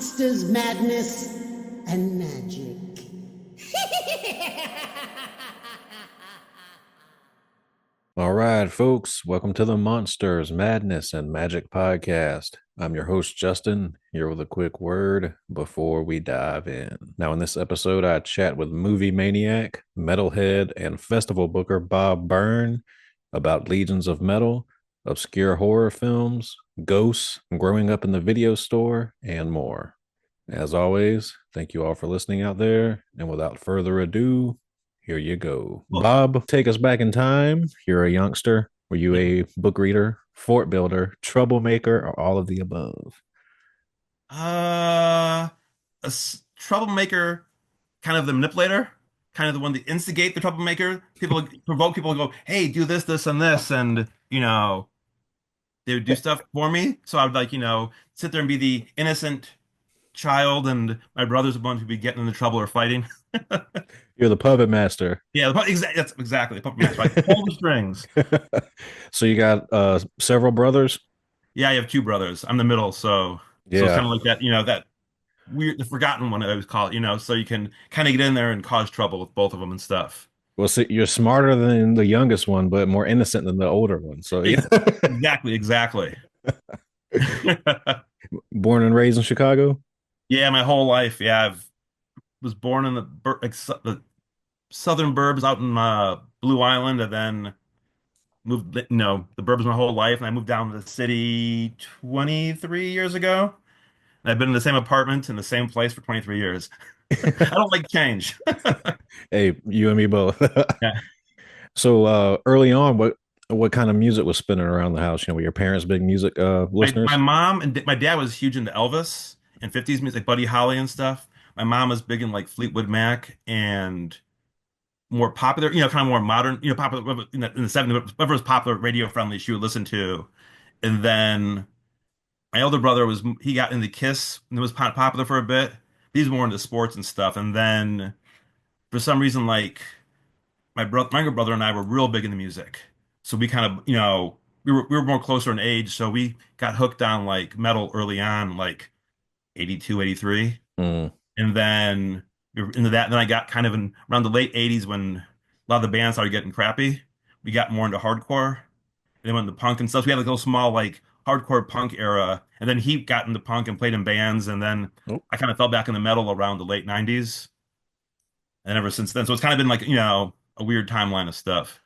monsters, madness, and magic. All right, folks, welcome to the Monsters, Madness, and Magic podcast. I'm your host, Justin, here with a quick word before we dive in. Now, in this episode, I chat with movie maniac, metalhead, and festival booker Bob Byrne about legions of metal, obscure horror films, ghosts, growing up in the video store, and more. As always, thank you all for listening out there. And without further ado, here you go. Well, Bob, take us back in time. You're a youngster. Were you yeah. a book reader, fort builder, troublemaker, or all of the above? Troublemaker, kind of the manipulator, kind of the one that instigate the troublemaker. People provoke people to go, hey, do this, this, and this, and they would do stuff for me. So I would sit there and be the innocent child, and my brother's the one who'd be getting into trouble or fighting. You're the puppet master. Yeah, that's exactly the puppet master. I pull the strings. So you got several brothers? Yeah, I have two brothers. I'm the middle, so it's kind Yeah. of like that, that weird, the forgotten one I always call it, so you can kind of get in there and cause trouble with both of them and stuff. Well, see, you're smarter than the youngest one, but more innocent than the older one. So yeah. Exactly, exactly. Born and raised in Chicago? Yeah, my whole life. Yeah, I was born in the southern burbs out in Blue Island, and then moved, the burbs my whole life, and I moved down to the city 23 years ago. And I've been in the same apartment in the same place for 23 years. I don't like change. Hey, you and me both. Yeah. So early on, what kind of music was spinning around the house? Were your parents big music My listeners? mom and my dad was huge into Elvis and 50s music, like Buddy Holly and stuff. My mom was big in like Fleetwood Mac and more popular, kind of more modern, popular in the 70s, whatever was popular, radio friendly, she would listen to. And then my older brother he got into Kiss and it was popular for a bit. He's more into sports and stuff. And then for some reason, like my younger brother and I were real big into music. So we kind of, we were more closer in age. So we got hooked on like metal early on, like 82, 83. Mm. And then we were into that. And then I got kind of in around the late 80s when a lot of the bands started getting crappy. We got more into hardcore. And then went into punk and stuff. So we had like a little small like hardcore punk era. And then he got into punk and played in bands. And then Oh. I kind of fell back in the metal around the late 90s. And ever since then. So it's kind of been like, a weird timeline of stuff.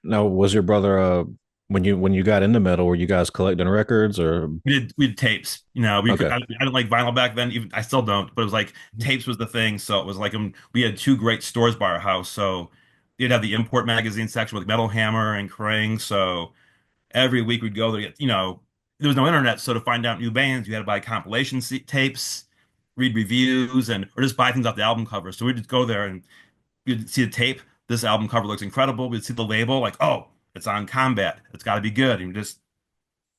Now, was your brother when you got into metal, were you guys collecting records or We did tapes. okay? I didn't like vinyl back then. Even I still don't. But it was like tapes was the thing. So it was like we had two great stores by our house. So you'd have the import magazine section with Metal Hammer and Krang. So every week we'd go there. There was no internet, so to find out new bands, you had to buy compilation tapes, read reviews, and or just buy things off the album cover. So we'd just go there and you'd see the tape. This album cover looks incredible. We'd see the label, like, oh, it's on Combat. It's got to be good. And you just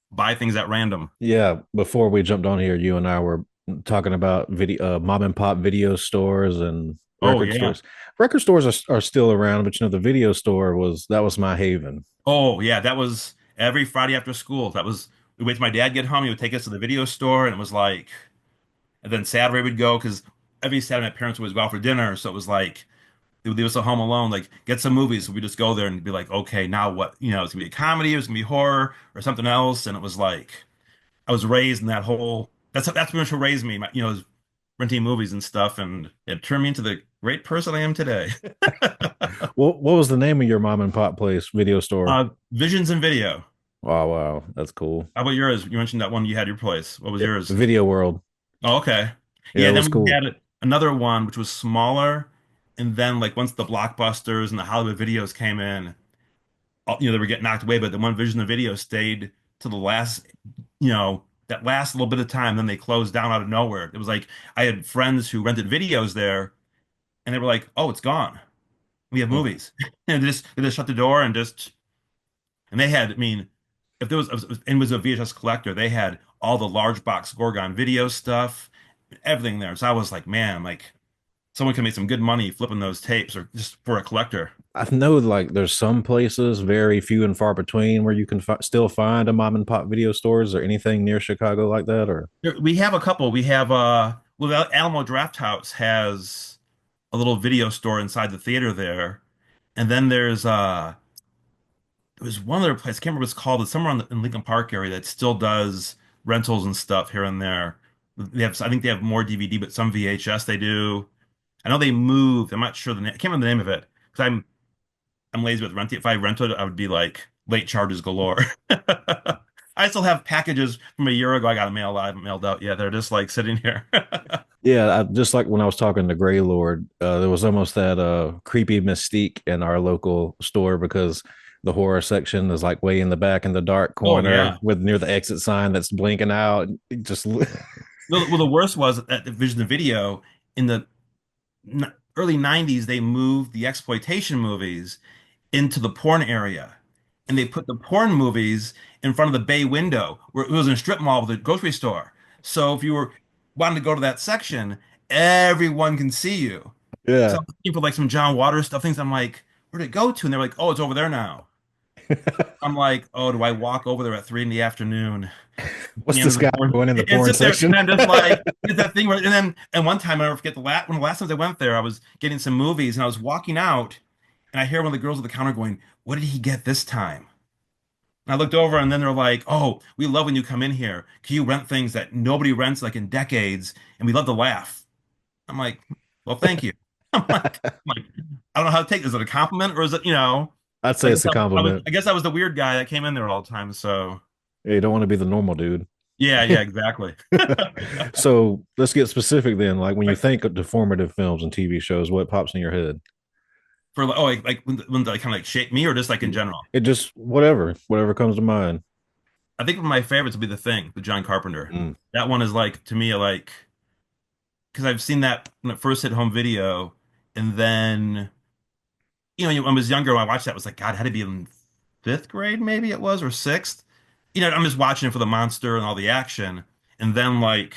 buy things at random. Yeah, before we jumped on here, you and I were talking about video mom and pop video stores and Oh record yeah. stores. Record stores are still around, but the video store was my haven. Oh yeah. That was every Friday after school. We wait till my dad get home. He would take us to the video store, and it was like, and then Saturday we'd go because every Saturday my parents would always go out for dinner. So it was like they would leave us at home alone, like get some movies. So we just go there and be like, okay, now what? It's gonna be a comedy, it's gonna be horror or something else. And it was like I was raised in that whole. That's pretty much what raised me. Was renting movies and stuff, and it turned me into the great person I am today. What was the name of your mom and pop place video store? Visions and Video. Wow, wow, that's cool. How about yours? You mentioned that one you had your place. What was Yeah, yours? Video World. Oh, okay. Yeah, Yeah, it then was we cool. had another one which was smaller, and then like once the blockbusters and the Hollywood videos came in, they were getting knocked away, but the one Vision of Video stayed to the last, that last little bit of time. Then they closed down out of nowhere. It was like I had friends who rented videos there, and they were like, "Oh, it's gone. We have Hmm. movies," and they just shut the door and just and they had. I mean, if there was and it was a VHS collector, they had all the large box Gorgon video stuff, everything there. So I was like, man, like someone can make some good money flipping those tapes or just for a collector. I know like there's some places, very few and far between, where you can still find a mom and pop video stores or anything near Chicago like that. Or We have a couple. We have well, Alamo Draft House has a little video store inside the theater there. And then there's one other place, I can't remember what it's called. It's somewhere in Lincoln Park area that still does rentals and stuff here and there. I think they have more DVD, but some VHS they do. I know they moved. I'm not sure the name. I can't remember the name of it because I'm lazy with renting. If I rented it, I would be like late charges galore. I still have packages from a year ago. I got mailed. I haven't mailed out yet. They're just like sitting here. yeah, just like when I was talking to Grey Lord, there was almost that creepy mystique in our local store because the horror section is like way in the back in the dark Oh corner yeah. with near the exit sign that's blinking out. It just Well, the worst was at the Vision of Video in the early 90s, they moved the exploitation movies into the porn area. And they put the porn movies in front of the bay window where it was in a strip mall with a grocery store. So if you were wanting to go to that section, everyone can see you. So yeah. I'm looking for like some John Waters stuff, things I'm like, where'd it go to? And they're like, oh, it's over there now. I'm like, oh, do I walk over there at 3 in the afternoon? What's The end this of the guy porn. doing in the And porn sit there, and section? I'm just like, it's that thing where, and one time I never forget one of the last times I went there, I was getting some movies, and I was walking out, and I hear one of the girls at the counter going, "What did he get this time?" And I looked over, and then they're like, "Oh, we love when you come in here. Can you rent things that nobody rents like in decades, and we love to laugh." I'm like, "Well, thank you." I'm like, I don't know how to take this. Is it a compliment or is it, I'd say I guess it's a compliment. I guess I was the weird guy that came in there all the time. So Yeah, you don't want to be the normal dude. yeah, yeah, exactly. So let's get specific then. Like when you Right. think of deformative films and TV shows, what pops in your head? For like when they kind of like shape me or just like in general. It just whatever comes to mind. I think one of my favorites would be The Thing, the John Carpenter. Mm. That one is like to me like because I've seen that when it first hit home video, and then when I was younger, when I watched that, it was like God, it had to be in fifth grade, maybe it was, or sixth. I'm just watching it for the monster and all the action, and then like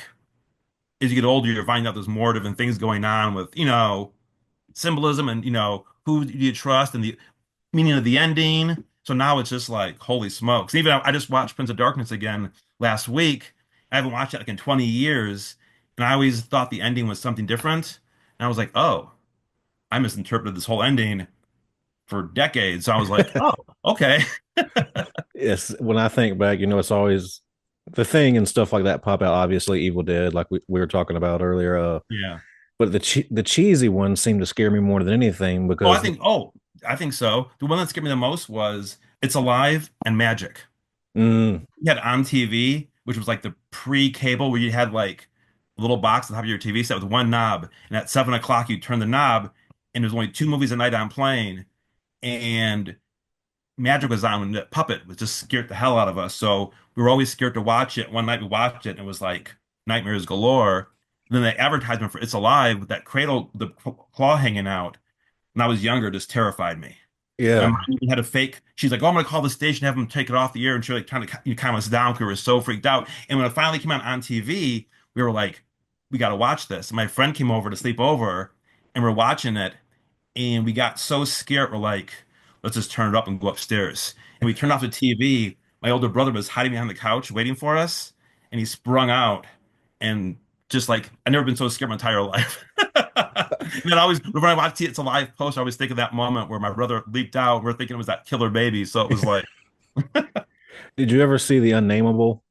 as you get older, you're finding out there's more different things going on with symbolism and who do you trust and the meaning of the ending. So now it's just like holy smokes. Even I just watched Prince of Darkness again last week. I haven't watched it like in 20 years, and I always thought the ending was something different. And I was like, oh, I misinterpreted this whole ending for decades. So I was like, oh, okay. Yes, when I think back, it's always the thing and stuff like that pop out. Obviously, Evil Dead, like we were talking about earlier. Yeah. But the cheesy ones seem to scare me more than anything Oh, because I think so. The one that scared me the most was It's Alive and Magic. mm, You had on TV, which was like the pre-cable where you had like a little box on top of your TV set with one knob. And at 7 o'clock, you turn the knob, and there's only two movies a night on playing. And Magic was on, and the puppet was just scared the hell out of us. So we were always scared to watch it. One night we watched it, and it was like nightmares galore. And then the advertisement for It's Alive with that cradle, the claw hanging out, when I was younger, just terrified me. My yeah, mom even had a fake. She's like, "Oh, I'm gonna call the station, have them take it off the air," and she like trying to calm us down because we were so freaked out. And when it finally came out on TV, we were like, "We got to watch this." And my friend came over to sleep over, and we're watching it, and we got so scared. We're like, "Let's just turn it up and go upstairs." And we turned off the TV. My older brother was hiding behind the couch waiting for us, and he sprung out, and just like I've never been so scared my entire life. And then I always, when I watch It's Alive post, I always think of that moment where my brother leaped out. We're thinking it was that killer baby. So it was like, did you ever see The Unnameable?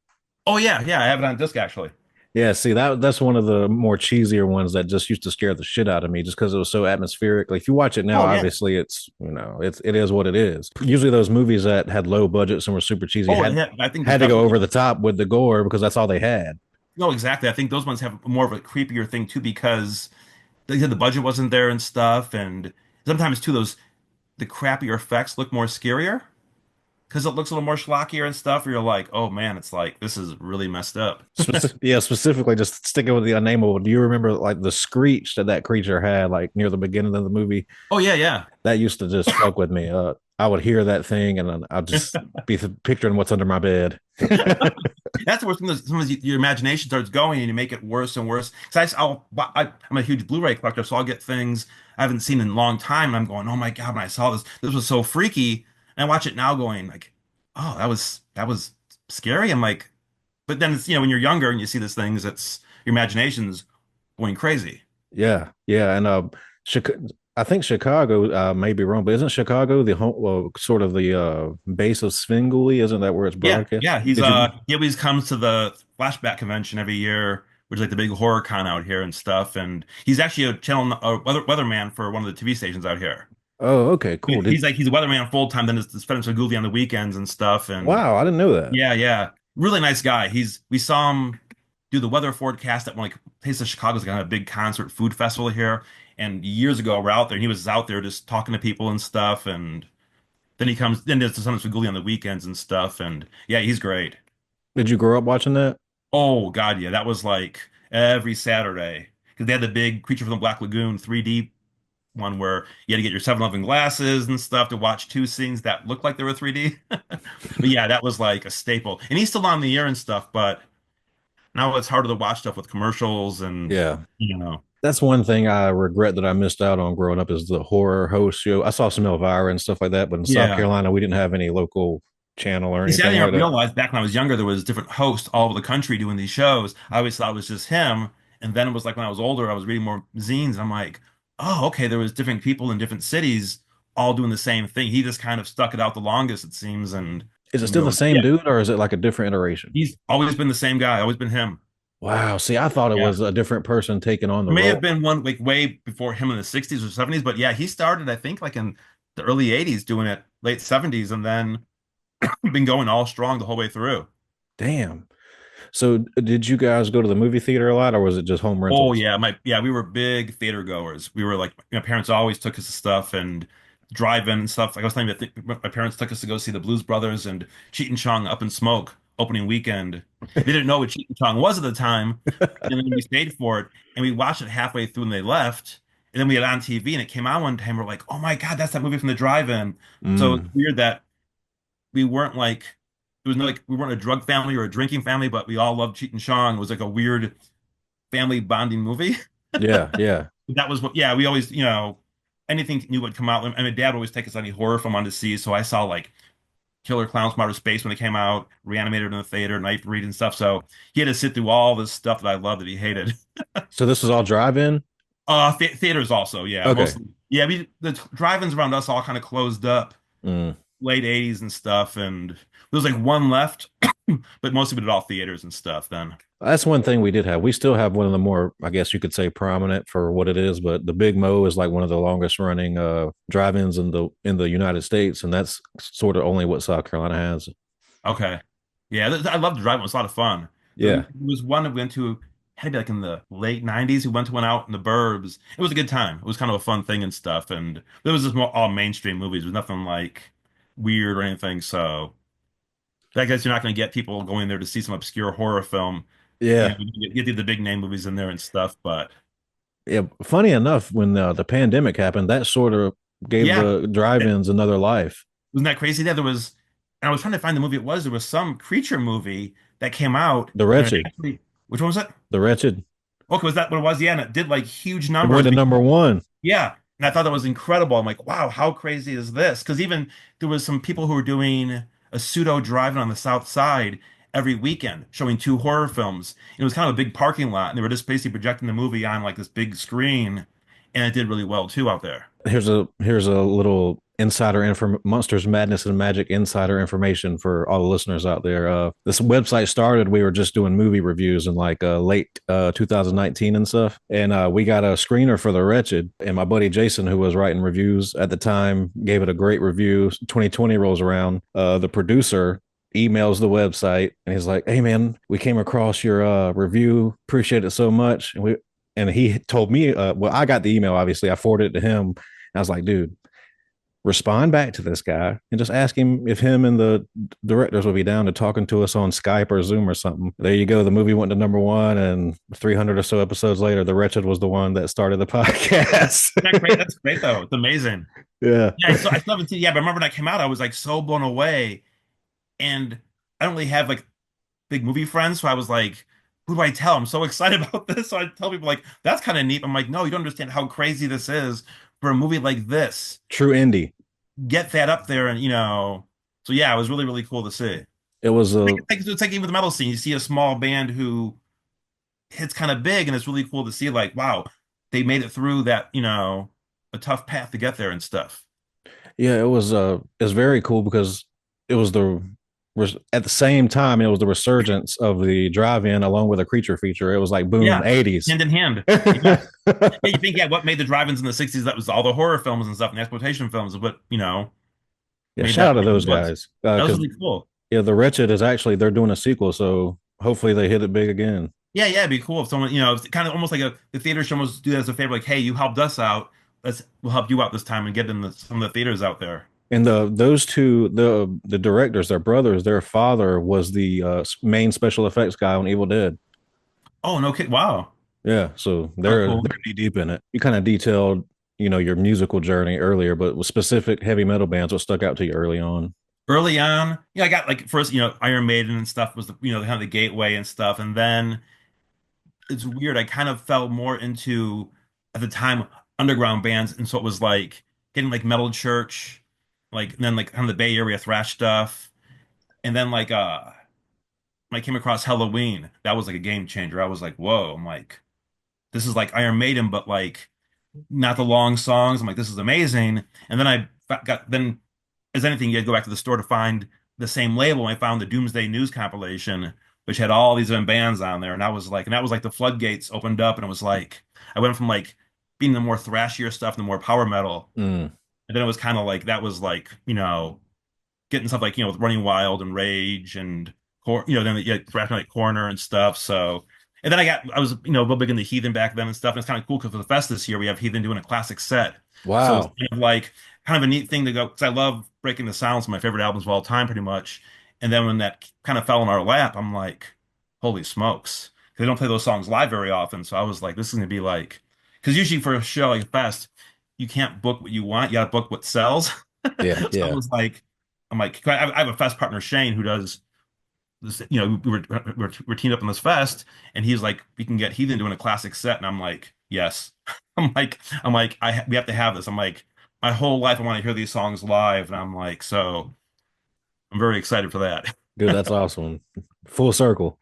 oh yeah, yeah, I have it on disc actually. Yeah, see that's one of the more cheesier ones that just used to scare the shit out of me just because it was so atmospheric. Like if you watch it now, Oh yeah. obviously it is what it is. Usually those movies that had low budgets and were super cheesy Oh had yeah. I think had to go definitely. over the top with the gore because that's all they had. No, exactly. I think those ones have more of a creepier thing too because they said the budget wasn't there and stuff, and sometimes too those the crappier effects look more scarier because it looks a little more schlockier and stuff. Where you're like, oh man, it's like this is really messed up. Yeah, specifically just sticking with the unnameable. Do you remember like the screech that creature had like near the beginning of the movie? Oh yeah, yeah. That used to just fuck with me. I would hear that thing and then I'd just be picturing what's under my bed. That's the worst thing. Sometimes your imagination starts going and you make it worse and worse. Because I'm a huge Blu-ray collector, so I'll get things I haven't seen in a long time. And I'm going, oh my God, when I saw this was so freaky. And I watch it now going like, oh, that was scary. I'm like, but then it's, when you're younger and you see these things, it's your imagination's going crazy. Yeah, yeah, and I think Chicago. May be wrong, but isn't Chicago the home, sort of the base of Svengoolie? Isn't that where it's Yeah, broadcast? yeah. Did you? He always comes to the Flashback convention every year, which is like the big horror con out here and stuff. And he's actually weatherman for one of the TV stations out here. Oh, okay, cool. He's a weatherman full time, then it's Spencer Gooley on the weekends and stuff. And Wow, I didn't know that. yeah, yeah, really nice guy. We saw him do the weather forecast at one like Taste of Chicago's kind of a big concert food festival here. And years ago, we're out there, and he was out there just talking to people and stuff. And then there's the Spencer Gooley on the weekends and stuff. And yeah, he's great. Did you grow up watching that? Oh God, yeah, that was like every Saturday because they had the big Creature from the Black Lagoon 3D one where you had to get your 7-Eleven glasses and stuff to watch two scenes that looked like they were 3D. But yeah, that was like a staple. And he's still on the air and stuff, but now it's harder to watch stuff with commercials and Yeah, you know. that's one thing I regret that I missed out on growing up is the horror host show. I saw some Elvira and stuff like that, but in South Yeah. Carolina, we didn't have any local channel or You see, I anything like didn't that. realize back when I was younger there was different hosts all over the country doing these shows. I always thought it was just him. And then it was like when I was older, I was reading more zines. I'm like, oh, okay, there was different people in different cities all doing the same thing. He just kind of stuck it out the longest, it seems, and Is it been still the going. same Yeah, dude, or is it like a different iteration? he's always been the same guy, always been him. Wow. See, I thought it Yeah. was a different person taking on the There may have role. been one like way before him in the 60s or 70s, but yeah, he started, I think, like in the early 80s, doing it late 70s, and then been going all strong the whole way through. Damn. So, did you guys go to the movie theater a lot, or was it just home Oh rentals? yeah, we were big theater goers. We were like, my parents always took us to stuff and drive-in and stuff. Like I was telling you, my parents took us to go see the Blues Brothers and Cheech and Chong Up in Smoke opening weekend. They didn't know what Cheech and Chong was at the time, and then we stayed for it and we watched it halfway through and they left. And then we had it on TV and it came on one time. We're like, oh my God, that's that movie from the drive-in. So it's Mm, weird that we weren't like, it was not like we weren't a drug family or a drinking family, but we all loved Cheech and Chong. It was like a weird family bonding movie. yeah, yeah. That was what, yeah, we always, anything new would come out. And my dad would always take us on any horror film on to see. So I saw like Killer Clowns from Outer Space when it came out, Reanimated in the theater, Night Breed and stuff. So he had to sit through all this stuff that I loved that he hated. So this was all drive-in. Theaters also, yeah, Okay. mostly. Yeah, the drive-ins around us all kind of closed up Mm. late 80s and stuff. And there was like one left, but mostly we did all theaters and stuff then. That's one thing we did have. We still have one of the more, I guess you could say, prominent for what it is. But the Big Mo is like one of the longest running drive-ins in the United States, and that's sort of only what South Carolina has. Okay. Yeah, I love the drive. It was a lot of fun. There Yeah, was one that we went to, had to be like in the late 90s. We went to one out in the burbs. It was a good time. It was kind of a fun thing and stuff. And it was just all mainstream movies. There was nothing like weird or anything. So I guess you're not going to get people going there to see some obscure horror film. yeah, You get the big name movies in there and stuff. But yeah. Funny enough, when the pandemic happened, that sort of gave yeah, the it, drive-ins another life. wasn't that crazy? Yeah, and I was trying to find the movie it was. There was some creature movie that came out. The And it Wretched, actually, which one was it? the Wretched, Okay, was that what it was? Yeah, and it did like huge it went numbers. to number one. Yeah. And I thought that was incredible. I'm like, wow, how crazy is this? Because even there was some people who were doing a pseudo driving on the South Side every weekend, showing two horror films. It was kind of a big parking lot, and they were just basically projecting the movie on like this big screen, and it did really well too out there. Here's a little insider info monsters madness and magic insider information for all the listeners out there. This website started, we were just doing movie reviews in like late 2019 and stuff, and we got a screener for The Wretched, and my buddy Jason, who was writing reviews at the time, gave it a great review. 2020 rolls around, the producer emails the website and he's like, hey man, we came across your review, appreciate it so much. And he told me, well, I got the email, obviously I forwarded it to him. I was like, dude, respond back to this guy and just ask him if him and the directors will be down to talking to us on Skype or Zoom or something. There you go. The movie went to number one, and 300 or so episodes later, The Wretched was the one that started the podcast. Isn't that great? That's great though. It's amazing. Yeah. Yeah, I still haven't seen. Yeah, but I remember when that came out, I was like so blown away. And I don't really have like big movie friends. So I was like, who do I tell? I'm so excited about this. So I tell people like, that's kind of neat. I'm like, no, you don't understand how crazy this is for a movie like this. True indie. Get that up there, and so yeah, it was really really cool to see. It was a It's like even with the metal scene, you see a small band who hits kind of big, and it's really cool to see like, wow, they made it through that, a tough path to get there and stuff. yeah, it's very cool because it was at the same time it was the resurgence of the drive-in along with a creature feature. It was like boom Yeah, 80s. hand in hand. Yeah. Yeah, you think, yeah, what made the drive-ins in the 60s? That was all the horror films and stuff and the exploitation films, but Yeah, made shout that out to what those it was. guys That was because really cool. yeah, the Wretched is actually they're doing a sequel, so hopefully they hit it big again. Yeah, yeah, it'd be cool if someone, it's kind of almost like the theater should almost do that as a favor, like, hey, you helped us out. We'll help you out this time and get in some of the theaters out there. And those two the directors, their brothers, their father was the main special effects guy on Evil Dead. Oh, no kid. Wow. Yeah, so Oh, they're cool. knee deep in it. You kind of detailed, your musical journey earlier, but with specific heavy metal bands, what stuck out to you early on? Early on, I got like first, Iron Maiden and stuff was kind of the gateway and stuff. And then it's weird. I kind of fell more into at the time underground bands, and so it was like getting like Metal Church, like and then like kind of the Bay Area thrash stuff, and then like when I came across Halloween, that was like a game changer. I was like, whoa! I'm like, this is like Iron Maiden, but like not the long songs. I'm like, this is amazing. And then got then as anything, you had to go back to the store to find the same label. I found the Doomsday News compilation, which had all these different bands on there, and that was like the floodgates opened up, and it was like I went from like being the more thrashier stuff, the more power metal, Mm. and then it was kind of like that was like getting stuff like with Running Wild and Rage and then you had thrash like Corner and stuff. So and then I was real big into Heathen back then and stuff, and it's kind of cool because for the fest this year we have Heathen doing a classic set. So it's Wow. kind of like kind of a neat thing to go because I love Breaking the Silence, my favorite albums of all time, pretty much. And then when that kind of fell in our lap, I'm like, holy smokes. They don't play those songs live very often. So I was like, this is gonna be like, because usually for a show like a fest, you can't book what you want, you gotta book what sells. Yeah, So I yeah. was like, I'm like, I have a fest partner, Shane, who does this, we're teamed up in this fest, and he's like, we can get Heathen doing a classic set, and I'm like, yes. I'm like, we have to have this. I'm like, my whole life I want to hear these songs live, and I'm like, so I'm very excited for that. Dude, that's awesome. Full circle.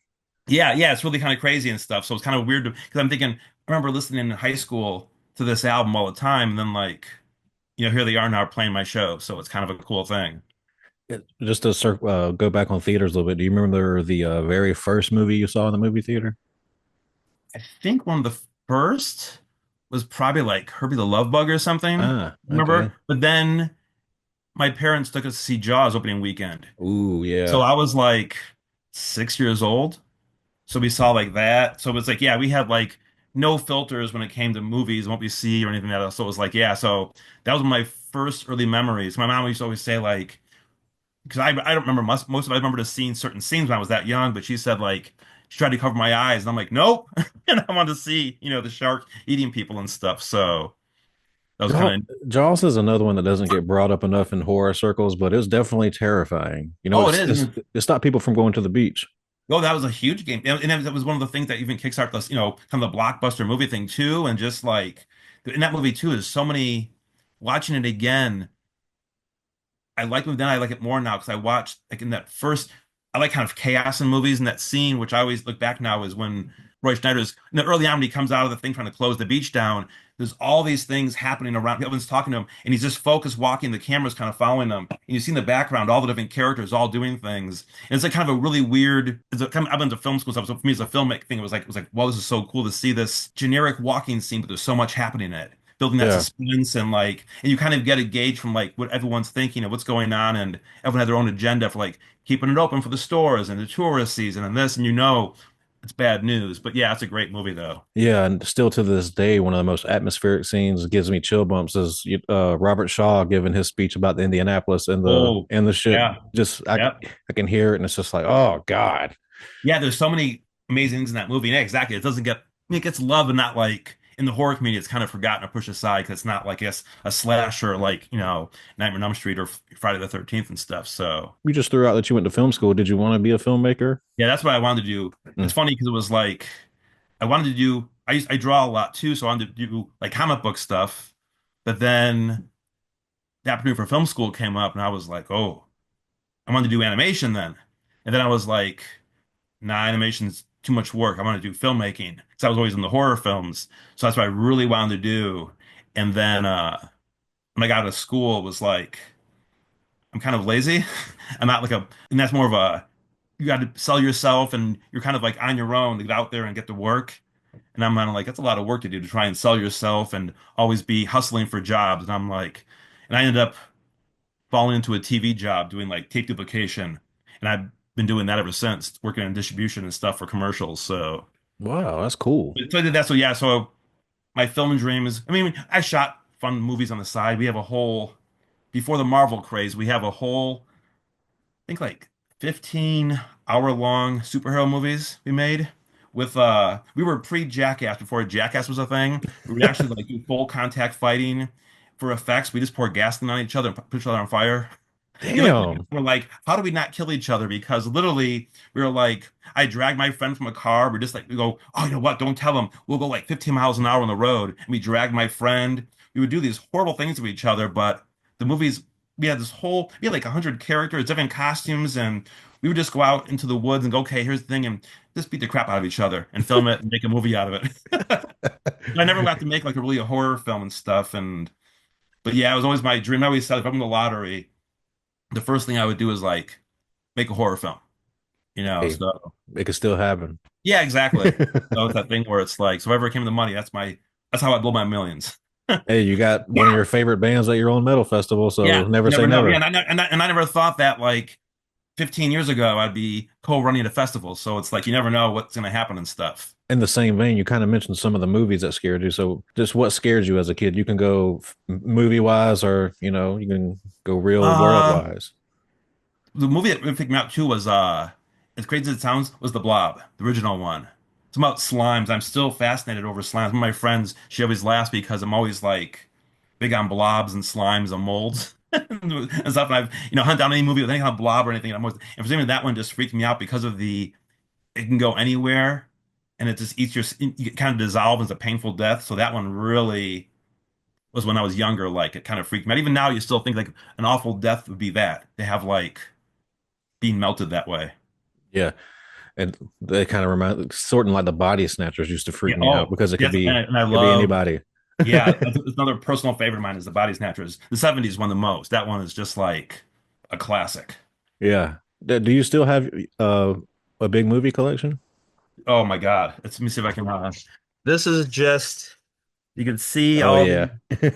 Yeah, yeah, it's really kind of crazy and stuff. So it's kind of weird because I'm thinking, I remember listening in high school to this album all the time, and then like, here they are now playing my show. So it's kind of a cool thing. Just to go back on theaters a little bit, do you remember the very first movie you saw in the movie theater? I think one of the first was probably like Herbie the Love Bug or something. Ah, okay. Remember? But then my parents took us to see Jaws opening weekend. Ooh, So yeah. I was like 6 years old. So we saw like that. So it's like, yeah, we had like no filters when it came to movies, what we see or anything like that. So it was like, yeah. So that was my first early memories. My mom used to always say like, because I don't remember most of it. I remember just seeing certain scenes when I was that young, but she said like she tried to cover my eyes, and I'm like, nope. And I wanted to see, the shark eating people and stuff. So that was Jaws, kind of Jaws is another one that doesn't get brought up enough in horror circles, but it's definitely terrifying. oh, it is. And It stopped people from going to the beach. oh, that was a huge game, and it was one of the things that even kickstarted this, kind of the blockbuster movie thing too, and just like in that movie too is so many. Watching it again, I like it then. I like it more now because I watched like in that first. I like kind of chaos in movies, and that scene, which I always look back now, is when Roy Schneider's early on when he comes out of the thing trying to close the beach down. There's all these things happening around. Everyone's talking to him, and he's just focused walking. The camera's kind of following him, and you see in the background all the different characters all doing things. And it's like kind of a really weird. It's a kind of, I've been to film school stuff, so for me, as a filmic thing, it was like, wow, this is so cool to see this generic walking scene, but there's so much happening in it, building that Yeah. suspense and like, and you kind of get a gauge from like what everyone's thinking and what's going on, and everyone had their own agenda for like keeping it open for the stores and the tourist season and this, and it's bad news. But yeah, it's a great movie though. Yeah, and still to this day, one of the most atmospheric scenes gives me chill bumps is Robert Shaw giving his speech about the Indianapolis and Oh, the ship. yeah. Just Yep. I can hear it, and it's just like, oh God. Yeah, there's so many amazing things in that movie. Yeah, exactly. It doesn't get, I mean, it gets love and not like in the horror community, it's kind of forgotten or pushed aside because it's not like a slasher like, Nightmare on Elm Street or Friday the 13th and stuff. So You just threw out that you went to film school. Did you want to be a filmmaker? yeah, that's what I wanted to do. Mm. It's funny because it was like I wanted to do I draw a lot too, so I wanted to do like comic book stuff. But then the opportunity for film school came up and I was like, oh, I wanted to do animation then. And then I was like, nah, animation's too much work. I want to do filmmaking because I was always in the horror films. So that's what I really wanted to do. And then when I got out of school, it was like, I'm kind of lazy. I'm not like and that's more of you got to sell yourself and you're kind of like on your own to get out there and get to work. And I'm kind of like, that's a lot of work to do to try and sell yourself and always be hustling for jobs. And I'm like, and I ended up falling into a TV job doing like tape duplication. And I've been doing that ever since, working in distribution and stuff for commercials. Wow, that's cool. So I did that. So yeah, so my film dream is, I mean, I shot fun movies on the side. We have a whole, before the Marvel craze, we have a whole, I think like 15-hour long superhero movies we made with we were pre-Jackass before Jackass was a thing. We would actually like do full contact fighting for effects. We just pour gasoline on each other and put each other on fire. Damn. We're like, how do we not kill each other? Because literally, we were like, I dragged my friend from a car. We're just like, we go, oh, you know what? Don't tell him. We'll go like 15 miles an hour on the road. And we dragged my friend. We would do these horrible things to each other. But the movies, we had like 100 characters, different costumes. And we would just go out into the woods and go, okay, here's the thing. And just beat the crap out of each other and film it and make a movie out of it. But I never got to make like a horror film and stuff. But yeah, it was always my dream. I always said if I'm in the lottery, the first thing I would do is like make a horror film, Hey, So it could still happen. yeah, exactly. So it's that thing where it's like, so wherever it came to the money, that's how I blow my millions. Hey, you got one of your favorite bands at your own metal festival, so Yeah, never you say never know. Yeah, never. and I never thought that like 15 years ago I'd be co-running a festival. So it's like you never know what's gonna happen and stuff. In the same vein, you kind of mentioned some of the movies that scared you. So, just what scared you as a kid? You can go movie wise, or you can go real world Uh, wise. the movie that really picked me out too was as crazy as it sounds, was The Blob, the original one. It's about slimes. I'm still fascinated over slimes. One of my friends, she always laughs because I'm always like big on blobs and slimes and molds and stuff. And I've hunt down any movie with any kind of blob or anything. And for some reason that one just freaked me out because of it can go anywhere and it just eats you kind of dissolve as a painful death. So that one really was when I was younger. Like it kind of freaked me out. Even now, you still think like an awful death would be that they have like being melted that way. Yeah, and they kind of remind, sorting like the body snatchers used to Yeah. freak me out Oh, because yes. And I it could be love, anybody. yeah, that's another personal favorite of mine is the Body Snatchers. The 70s one the most. That one is just like a classic. Yeah. Do you still have a big movie collection? Oh my God. Let me see if I can. This is just, you can see Oh all yeah.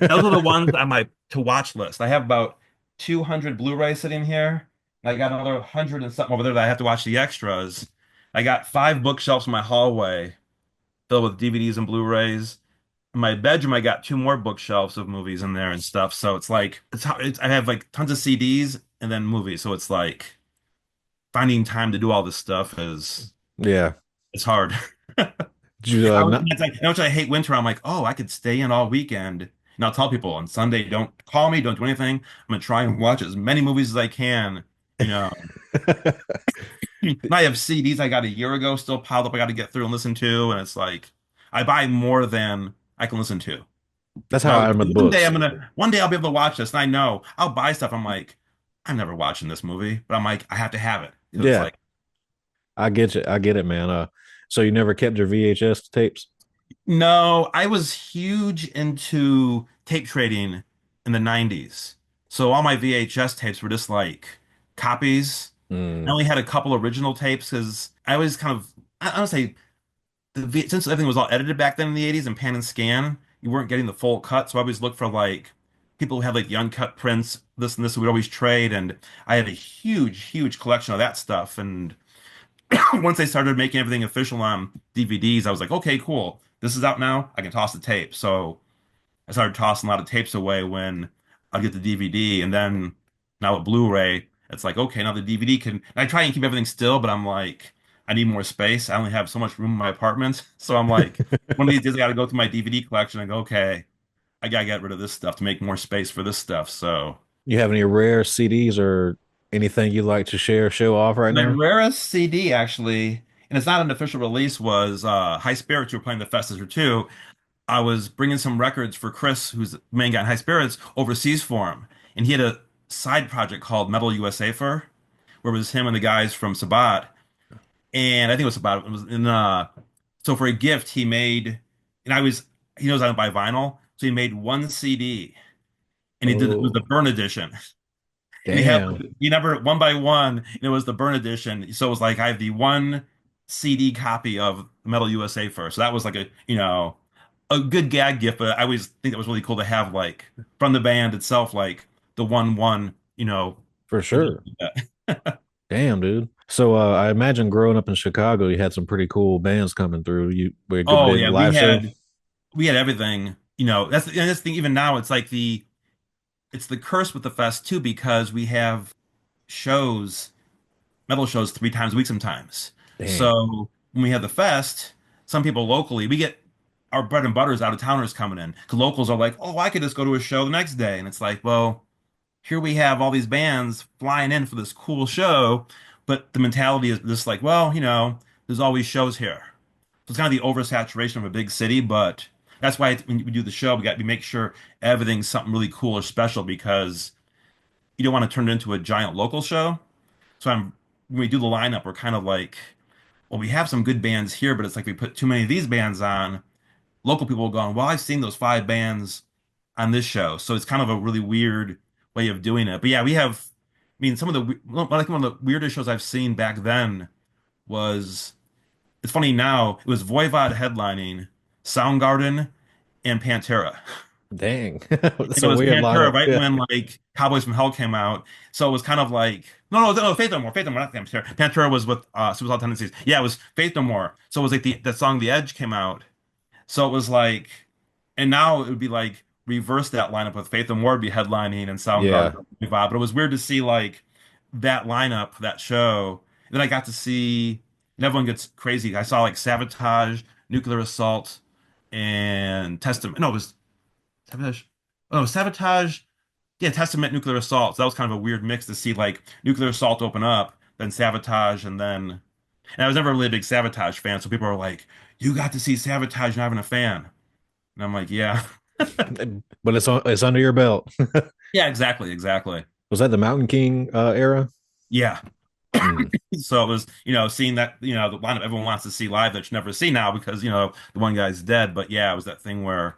those are the ones on my to watch list. I have about 200 Blu-rays sitting here. I got another 100 and something over there that I have to watch the extras. I got 5 bookshelves in my hallway filled with DVDs and Blu-rays. In my bedroom, I got 2 more bookshelves of movies in there and stuff. So it's like I have like tons of CDs and then movies. So it's like finding time to do all this stuff is Yeah. it's hard. Did you not? It's like, I hate winter. I'm like, oh, I could stay in all weekend. And I'll tell people on Sunday, don't call me, don't do anything. I'm gonna try and watch as many movies as I can. You know, and I have CDs I got a year ago still piled up. I got to get through and listen to, and it's like I buy more than I can listen to. That's So how I am with books. one day I'll be able to watch this, and I know I'll buy stuff. I'm like, I'm never watching this movie, but I'm like, I have to have it. So it's Yeah, like, I get you. I get it, man. So you never kept your VHS tapes? no, I was huge into tape trading in the 90s. So all my VHS tapes were just like copies. I Mm, only had a couple original tapes because I always kind of, I don't say, since everything was all edited back then in the 80s and pan and scan, you weren't getting the full cut. So I always looked for like people who had like the uncut prints, this and this, we would always trade. And I had a huge, huge collection of that stuff. And once they started making everything official on DVDs, I was like, okay, cool. This is out now. I can toss the tape. So I started tossing a lot of tapes away when I'd get the DVD. And then now with Blu-ray, it's like, okay, now the DVD can. And I try and keep everything still, but I'm like, I need more space. I only have so much room in my apartment. So I'm like, one of these days I got to go through my DVD collection and go, okay, I gotta get rid of this stuff to make more space for this stuff. So You have any rare CDs or anything you'd like to share, show off right my now? rarest CD actually, and it's not an official release, was High Spirits, who were playing the Festival 2. I was bringing some records for Chris, who's the main guy in High Spirits, overseas for him. And he had a side project called Metal USA for, where it was him and the guys from Sabat. And I think it was Sabat. It was in so for a gift he made, and he knows I don't buy vinyl, so he made one CD and it was the Oh, Burn edition. And he had damn. he never one by one, and it was the Burn edition. So it was like I have the one CD copy of Metal USA first. So that was like a good gag gift, but I always think that was really cool to have like from the band itself, like the one, For edition sure. of that. Damn, dude. So I imagine growing up in Chicago, you had some pretty cool bands coming through. You were a good Oh big yeah, live show. we had everything. That's the thing. Even now, it's like it's the curse with the fest too because we have shows metal shows 3 times a week sometimes. Dang. So when we have the fest, some people locally, we get our bread and butter is out of towners coming in. Because locals are like, oh, I could just go to a show the next day. And it's like, well, here we have all these bands flying in for this cool show. But the mentality is just like, well, there's always shows here. So it's kind of the oversaturation of a big city. But that's why when we do the show, we make sure everything's something really cool or special because you don't want to turn it into a giant local show. So when we do the lineup, we're kind of like, well, we have some good bands here, but it's like we put too many of these bands on. Local people are going, well, I've seen those 5 bands on this show. So it's kind of a really weird way of doing it. But yeah, we have, I mean, like one of the weirdest shows I've seen back then was, it's funny now, it was Voivod headlining, Soundgarden, and Pantera. Dang. And it So was weird Pantera lineup. right Yeah. when like Cowboys from Hell came out. So it was kind of like no, Faith No More, not Pantera. Pantera was with Suicidal Tendencies. Yeah, it was Faith No More. So it was like the song The Edge came out. So it was like, and now it would be like reverse that lineup with Faith No More would be headlining and Yeah. Soundgarden. But it was weird to see like that lineup, that show. And then I got to see, and everyone gets crazy. I saw like Sabotage, Nuclear Assault, and Testament. No, it was Sabotage. Oh, Sabotage. Yeah, Testament, Nuclear Assault. So that was kind of a weird mix to see like Nuclear Assault open up, then Sabotage, and I was never really a big Sabotage fan. So people are like, "You got to see Sabotage, not even a fan." And I'm like, "Yeah, But it's under your belt. yeah, exactly, exactly, Was that the Mountain King era? yeah." Mm. So it was, seeing that, the lineup everyone wants to see live that you never see now because the one guy's dead. But yeah, it was that thing where.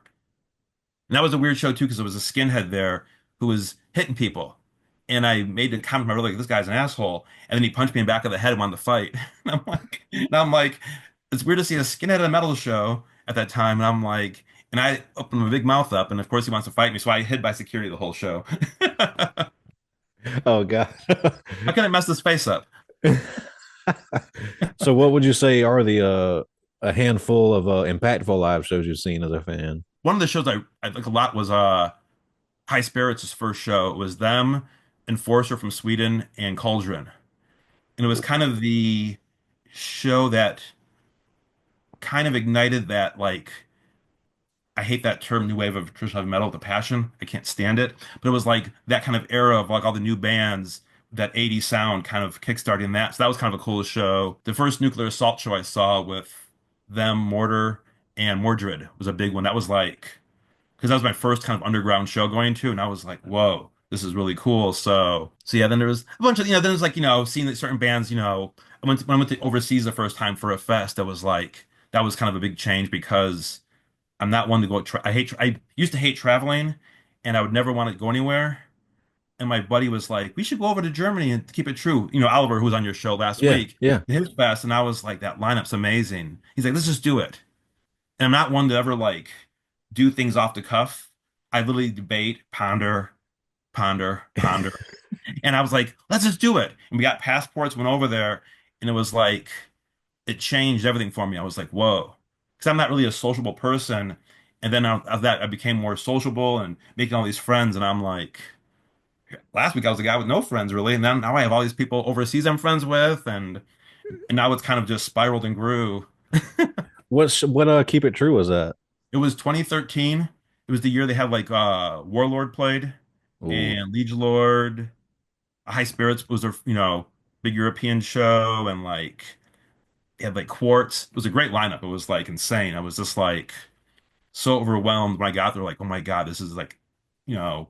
And that was a weird show too, because there was a skinhead there who was hitting people. And I made a comment to my brother, like, this guy's an asshole. And then he punched me in the back of the head and wanted to fight. And I'm like, it's weird to see a skinhead at a metal show at that time. And I'm like, and I opened my big mouth up, and of course he wants to fight me. So I hid by security the whole show. Oh God. How can I mess this face up? So what would you say are the a handful of impactful live shows you've seen as a fan? One of the shows I like a lot was High Spirits' first show. It was them, Enforcer from Sweden, and Cauldron. And it was kind of the show that kind of ignited that like I hate that term new wave of traditional heavy metal, the passion. I can't stand it. But it was like that kind of era of like all the new bands, that 80s sound kind of kickstarting that. So that was kind of a cool show. The first Nuclear Assault show I saw with them, Mortar, and Mordred was a big one. That was like because that was my first kind of underground show going to, and I was like, whoa, this is really cool. So yeah, then there was a bunch of, then there's like, seeing that certain bands, when I went to overseas the first time for a fest, that was kind of a big change because I'm not one to go, I used to hate traveling and I would never want to go anywhere. And my buddy was like, we should go over to Germany and keep it true. Oliver, who was on your show last Yeah, week, yeah. his fest. And I was like, that lineup's amazing. He's like, let's just do it. And I'm not one to ever like do things off the cuff. I literally debate, ponder, ponder, ponder. And I was like, let's just do it. And we got passports, went over there, and it was like it changed everything for me. I was like, whoa. Because I'm not really a sociable person. And then out of that, I became more sociable and making all these friends. And I'm like, last week I was a guy with no friends really. And then now I have all these people overseas I'm friends with. And and now it's kind of just spiraled and grew. What Keep It True was that? It was 2013. It was the year they had like Warlord played Ooh. and Liege Lord. High Spirits was their, big European show, and like they had like Quartz. It was a great lineup. It was like insane. I was just like so overwhelmed when I got there, like, oh my God, this is like, you know,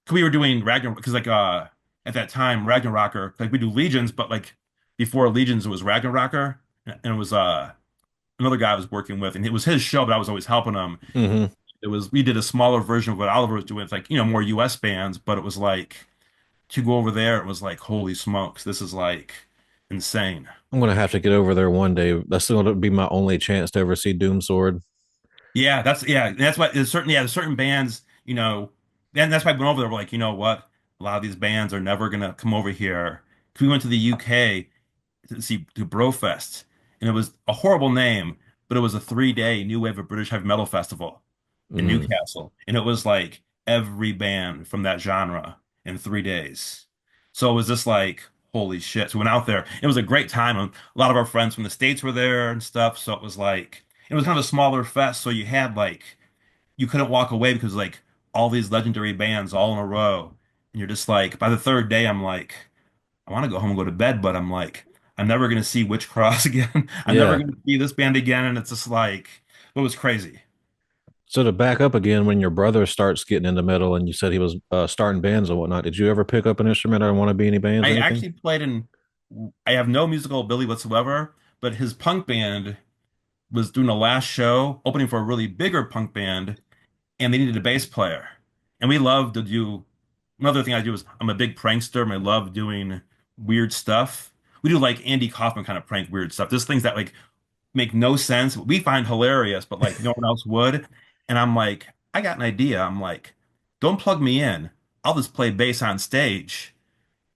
'cause we were doing Ragnarok because like at that time Ragnarocker, like we do Legions, but like before Legions it was Ragnarocker, and it was another guy I was working with, and it was his show, but I was always helping him. Hmm. It was we did a smaller version of what Oliver was doing with like, more US bands, but it was like to go over there, it was like, holy smokes, this is like insane. I'm gonna have to get over there one day. That's gonna be my only chance to ever see Doom Sword. That's why there's certain bands, and that's why I went over there. We're like, you know what? A lot of these bands are never gonna come over here. 'Cause we went to the UK to see to Brofest, and it was a horrible name, but it was a 3-day new wave of British heavy metal festival in Mm. Newcastle, and it was like every band from that genre in 3 days. So it was just like, holy shit. So we went out there. It was a great time. And a lot of our friends from the States were there and stuff. So it was like, it was kind of a smaller fest. So you had like, you couldn't walk away because like all these legendary bands all in a row. And you're just like, by the third day, I'm like, I want to go home and go to bed, but I'm like, I'm never going to see Witch Cross again. I'm never Yeah. going to see this band again. And it's just like, it was crazy. So to back up again, when your brother starts getting into metal, and you said he was starting bands and whatnot, did you ever pick up an instrument or want to be any bands or I anything? actually played in, I have no musical ability whatsoever, but his punk band was doing a last show, opening for a really bigger punk band, and they needed a bass player. And we love to do, another thing I do is I'm a big prankster and I love doing weird stuff. We do like Andy Kaufman kind of prank weird stuff. There's things that like make no sense. We find hilarious, but like no one else would. And I'm like, I got an idea. I'm like, don't plug me in. I'll just play bass on stage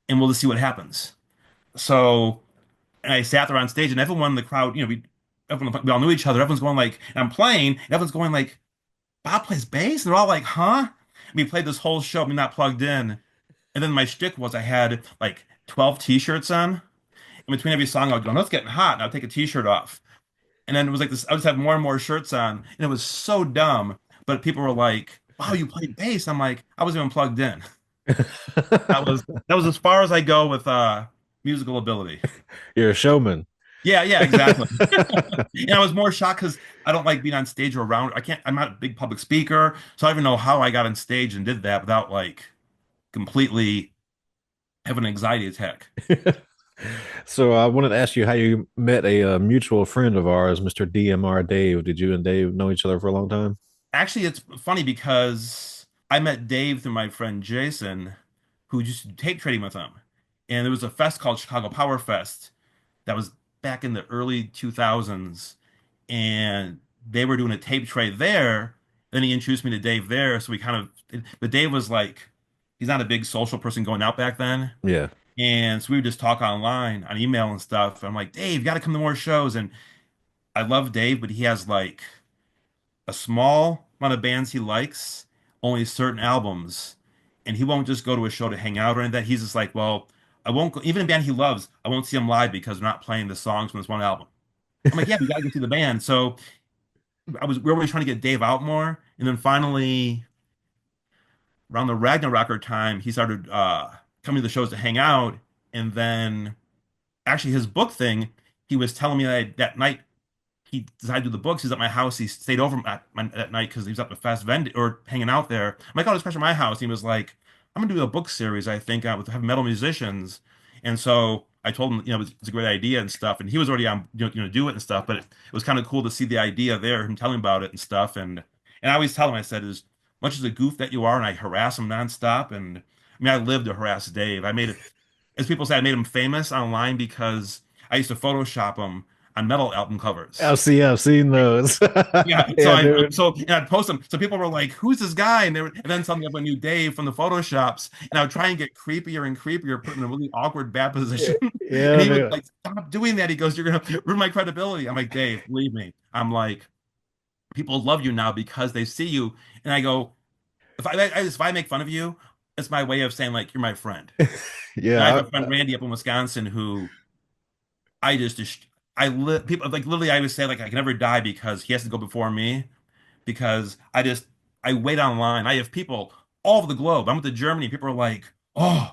and we'll just see what happens. So and I sat there on stage, and everyone in the crowd, we all knew each other. Everyone's going like, and I'm playing, and everyone's going like, Bob plays bass, and they're all like, huh? And we played this whole show, me not plugged in, and then my shtick was I had like 12 t-shirts on. In between every song, I would go, no, it's getting hot, and I'd take a t-shirt off, and then it was like this. I would just have more and more shirts on, and it was so dumb. But people were like, wow, you played bass. I'm like, I wasn't even plugged in. That was as far as I go with musical ability. You're a showman. Yeah, exactly. And I was more shocked because I don't like being on stage or around. I'm not a big public speaker, so I don't even know how I got on stage and did that without like completely having an anxiety attack. So I wanted to ask you how you met a mutual friend of ours, Mr. DMR Dave. Did you and Dave know each other for a long time? Actually, it's funny because I met Dave through my friend Jason, who used to tape trading with him. And there was a fest called Chicago Power Fest that was back in the early 2000s. And they were doing a tape trade there. Then he introduced me to Dave there. So we kind of, but Dave was like, he's not a big social person going out back then. Yeah. And so we would just talk online on email and stuff. I'm like, Dave, you got to come to more shows. And I love Dave, but he has like a small amount of bands he likes, only certain albums. And he won't just go to a show to hang out or anything. That he's just like, well, I won't go, even a band he loves, I won't see him live because we're not playing the songs from this one album. I'm like, yeah, you gotta go see the band. So we were always trying to get Dave out more. And then finally, around the Ragnarocker time, he started coming to the shows to hang out. And then actually his book thing, he was telling me that night he decided to do the books. He's at my house. He stayed over at night because he was up at Fast Vend or hanging out there. I'm like, oh, this crash at my house. He was like, I'm gonna do a book series, I think, with heavy metal musicians. And so I told him, it's a great idea and stuff. And he was already on, do it and stuff. But it was kind of cool to see the idea there, him telling about it and stuff. And I always tell him, I said, as much as a goof that you are, and I harass him nonstop. And I mean, I lived to harass Dave. I made it, as people say, I made him famous online because I used to Photoshop him on metal album covers. I've seen those. Yeah, so Yeah, I dude. so and I'd post them. So people were like, "Who's this guy?" And then suddenly up a new Dave from the photoshops, and I would try and get creepier and creepier, put him in a really awkward, bad Yeah, position. And yeah, he was dude. like, "Stop doing that." He goes, "You're gonna ruin my credibility." I'm like, "Dave, believe me." I'm like, "People love you now because they see you." And I go, if I make fun of you, it's my way of saying like you're my friend. And I have Yeah, a friend Randy up in Wisconsin who I just I li people like literally I would say like I can never die because he has to go before me because I wait online. I have people all over the globe. I went to Germany. People are like, "Oh,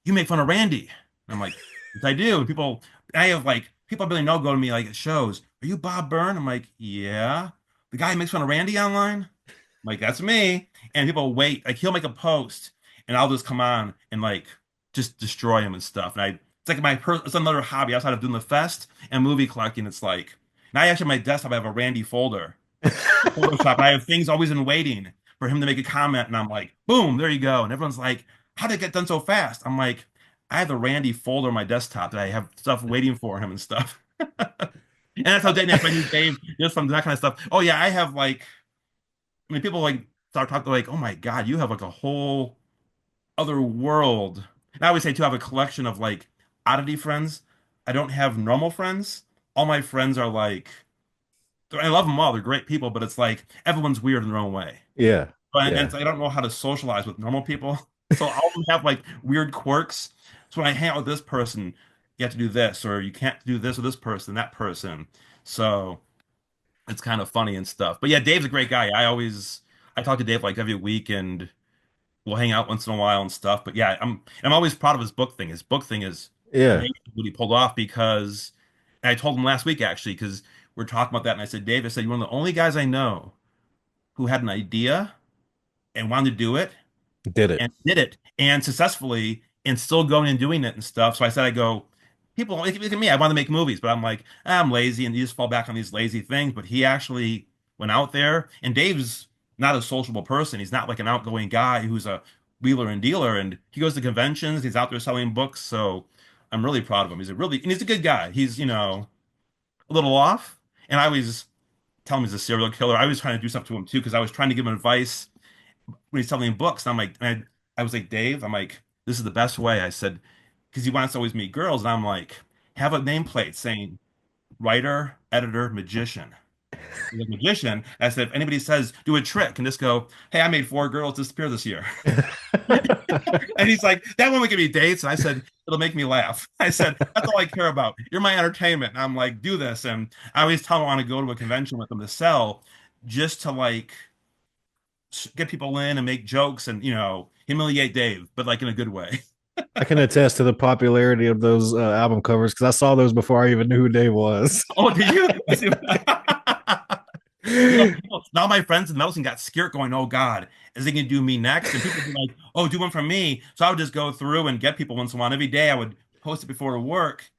you make fun of Randy." And I'm like, "Yes, I do." And I have like people I really know go to me like at shows. Are you Bob Byrne? I'm like, "Yeah." The guy who makes fun of Randy online. I'm like, "That's me." And people wait. Like he'll make a post, and I'll just come on and like just destroy him and stuff. And it's like it's another hobby outside of doing the fest and movie collecting. It's like, and I actually on my desktop I have a Randy folder Photoshop. I have things always in waiting for him to make a comment, and I'm like, boom, there you go. And everyone's like, how did it get done so fast? I'm like, I have the Randy folder on my desktop that I have stuff waiting for him and stuff. And that's how Dave, I knew Dave just from that kind of stuff. Oh yeah, I have like, I mean, people like start talking like, oh my God, you have like a whole other world. And I always say too, I have a collection of like oddity friends. I don't have normal friends. All my friends are like, I love them all. They're great people, but it's like everyone's weird in their own way. Yeah. And Yeah. I don't know how to socialize with normal people. So all of them have like weird quirks. So when I hang out with this person, you have to do this, or you can't do this with this person, that person. So it's kind of funny and stuff. But yeah, Dave's a great guy. I talk to Dave like every week and we'll hang out once in a while and stuff. But yeah, I'm always proud of his book thing. His book thing is Yeah. amazing what he pulled off because and I told him last week actually, because we're talking about that, and I said, Dave, I said, you're one of the only guys I know who had an idea and wanted to do it Did it. and did it and successfully and still going and doing it and stuff. So I said, I go, people look at me, I want to make movies, but I'm like, I'm lazy and you just fall back on these lazy things. But he actually went out there and Dave's not a sociable person. He's not like an outgoing guy who's a wheeler and dealer. And he goes to conventions, he's out there selling books. So I'm really proud of him. And he's a good guy. He's, a little off. And I always tell him he's a serial killer. I was trying to do something to him too, because I was trying to give him advice when he's telling me books. And I'm like, I was like, Dave, I'm like, this is the best way. I said, because he wants to always meet girls. And I'm like, have a nameplate saying writer, editor, magician. He's a magician. I said, if anybody says do a trick, and just go, hey, I made 4 girls disappear this year. And he's like, that won't give me dates. And I said, it'll make me laugh. I said, that's all I care about. You're my entertainment. And I'm like, do this. And I always tell him I want to go to a convention with him to sell just to like get people in and make jokes and, humiliate Dave, but like in a good way. I can attest to the popularity of those album covers because I saw those before I even knew who Dave was. Oh, did you? Now my friends in medicine got scared going, oh God, is he going to do me next? And people would be like, oh, do one for me. So I would just go through and get people once in a while. Every day I would post it before work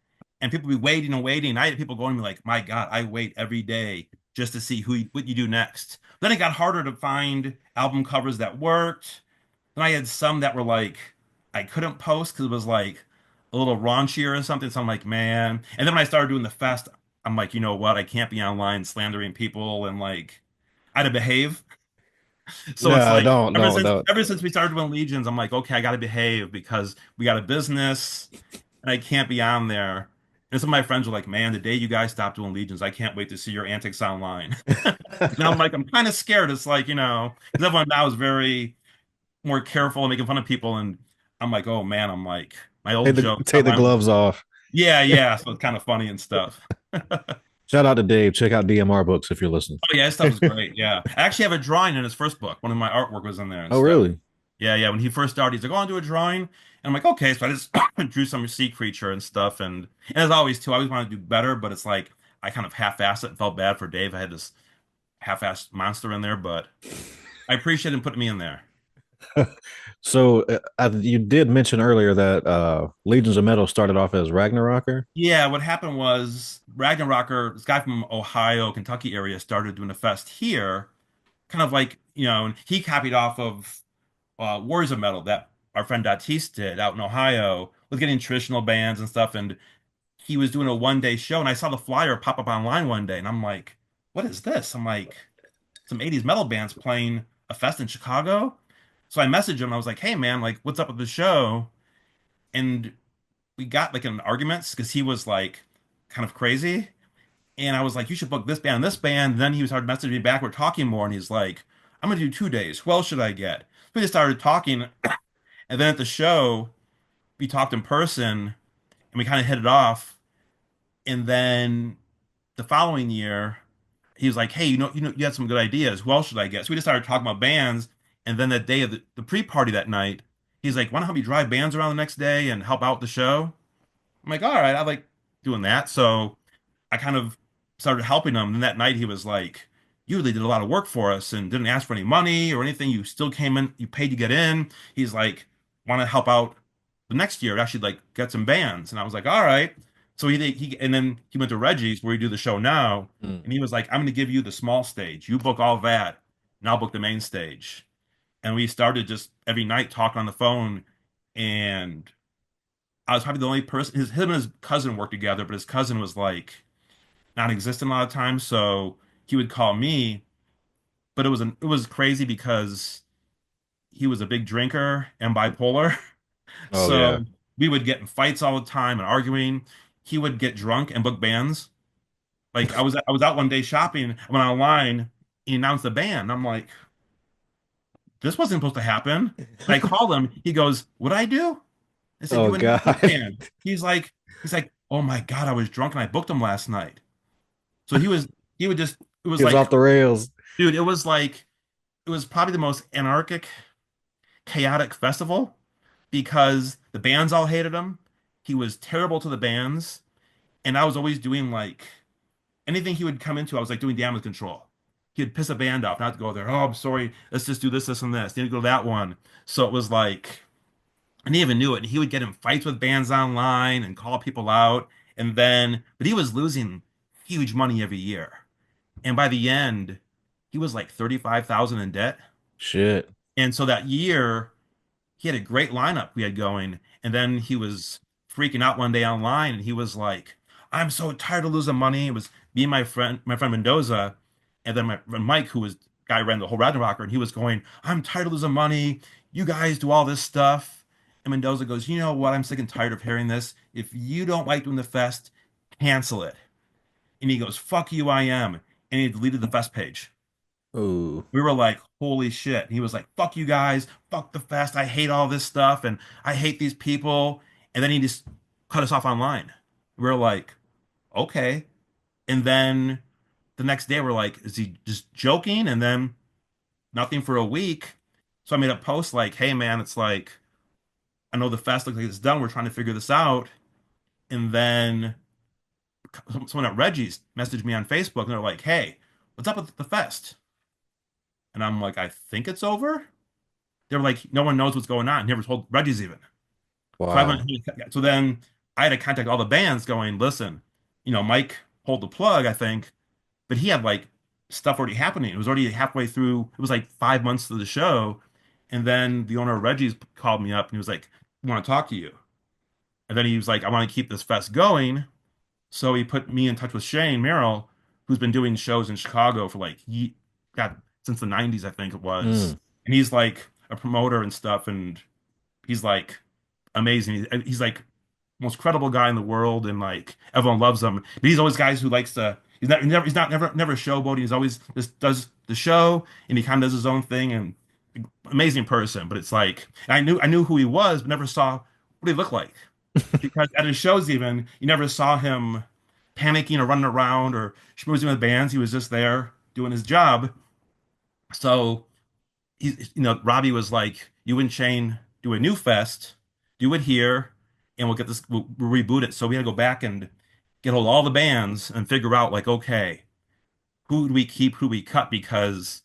and people would be waiting and waiting. I had people going to me like, my God, I wait every day just to see what you do next. Then it got harder to find album covers that worked. Then I had some that were like, I couldn't post because it was like a little raunchier or something. So I'm like, man. And then when I started doing the fest, I'm like, you know what? I can't be online slandering people and like I had to behave. So it's No, like don't. ever since we started doing Legions, I'm like, okay, I got to behave because we got a business and I can't be on there. And some of my friends were like, man, the day you guys stop doing Legions, I can't wait to see your antics online. Now I'm like, I'm kind of scared. It's like, because everyone now is very more careful and making fun of people. And I'm like, oh man, I'm like, my old joke. Take the gloves off. Yeah, yeah. So it's kind of funny and stuff. Shout out to Dave. Check out DMR books if you're listening. Oh yeah, his stuff is great. Yeah, I actually have a drawing in his first book. One of my artwork was in there and Oh, stuff. really? Yeah, yeah. When he first started, he's like, "Oh, I'll do a drawing," and I'm like, "Okay." So I just drew some sea creature and stuff, and as always too, I always want to do better, but it's like I kind of half-assed it. Felt bad for Dave. I had this half-assed monster in there, but I appreciate him putting me in there. So you did mention earlier that Legions of Metal started off as Ragnarocker. Yeah, what happened was Ragnarocker, this guy from Ohio, Kentucky area, started doing a fest here, kind of like, and he copied off of Warriors of Metal that our friend Datis did out in Ohio with getting traditional bands and stuff. And he was doing a 1 day show, and I saw the flyer pop up online one day, and I'm like, what is this? I'm like, some 80s metal bands playing a fest in Chicago. So I messaged him. I was like, hey man, like, what's up with the show? And we got like in arguments because he was like kind of crazy. And I was like, you should book this band and this band. And then he started messaging me back. We're talking more, and he's like, I'm gonna do 2 days. Who else should I get? So we just started talking, and then at the show, we talked in person, and we kind of hit it off. And then the following year, he was like, "Hey, you had some good ideas. Who else should I get?" So we just started talking about bands. And then that day of the pre-party that night, he's like, "Want to help me drive bands around the next day and help out the show?" I'm like, "All right, I like doing that." So I kind of started helping him. And that night he was like, "You really did a lot of work for us and didn't ask for any money or anything. You still came in, you paid to get in." He's like, "Want to help out the next year, actually like get some bands." And I was like, "All right." So and then he went to Reggie's where we do the show now. Mm. And he was like, "I'm going to give you the small stage. You book all that, and I'll book the main stage." And we started just every night talking on the phone. And I was probably the only person, him and his cousin worked together, but his cousin was like, non-existent a lot of times. So he would call me, but it was crazy because he was a big drinker and bipolar. Oh yeah. So we would get in fights all the time and arguing. He would get drunk and book bands. Like I was out one day shopping, I went online, he announced a band. I'm like, this wasn't supposed to happen. I called him. He goes, "What'd I do?" I said, Oh "You announced the God. band." He's like, "Oh my God, I was drunk and I booked him last night." So he would just, it was He was like, off the rails. dude, it was probably the most anarchic, chaotic festival because the bands all hated him. He was terrible to the bands, and I was always doing like anything he would come into, I was like doing damage control. He'd piss a band off, not to go there. "Oh, I'm sorry. Let's just do this, this, and this." Need to go to that one. So it was like, and he even knew it. And he would get in fights with bands online and call people out. And then, but he was losing huge money every year. And by the end, he was like 35,000 in debt. Shit. And so that year, he had a great lineup we had going. And then he was freaking out one day online and he was like, "I'm so tired of losing money." It was me and my friend Mendoza, and then my friend Mike, who was guy who ran the whole Rad Rocker, and he was going, "I'm tired of losing money. You guys do all this stuff." And Mendoza goes, "You know what? I'm sick and tired of hearing this. If you don't like doing the fest, cancel it." And he goes, "Fuck you, I am." And he deleted the fest page. Ooh. We were like, "Holy shit." He was like, "Fuck you guys. Fuck the fest. I hate all this stuff and I hate these people." And then he just cut us off online. We are like, "Okay." And then the next day we're like, "Is he just joking?" And then nothing for a week. So I made a post like, "Hey man, it's like, I know the fest looks like it's done. We're trying to figure this out." And then someone at Reggie's messaged me on Facebook and they're like, "Hey, what's up with the fest?" And I'm like, "I think it's over." They were like, "No one knows what's going on." Never told Reggie's even. So I went. Wow. So then I had to contact all the bands, going, "Listen, Mike pulled the plug, I think, but he had like stuff already happening. It was already halfway through. It was like 5 months of the show, and then the owner of Reggie's called me up and he was like, "I want to talk to you." And then he was like, "I want to keep this fest going." So he put me in touch with Shane Merrill, who's been doing shows in Chicago for like God, since the '90s, I think it was, Mm. and he's like a promoter and stuff, and he's like amazing. He's like most credible guy in the world, and like everyone loves him. But he's always guys who likes to. He's never showboating. He's always just does the show, and he kind of does his own thing. And amazing person. But it's like I knew who he was, but never saw what he looked like because at his shows even you never saw him panicking or running around or schmoozing with bands. He was just there doing his job. So Robbie was like, "You and Shane do a new fest, do it here, and we'll reboot it." So we had to go back and get hold of all the bands and figure out like, okay, who do we keep, who do we cut, because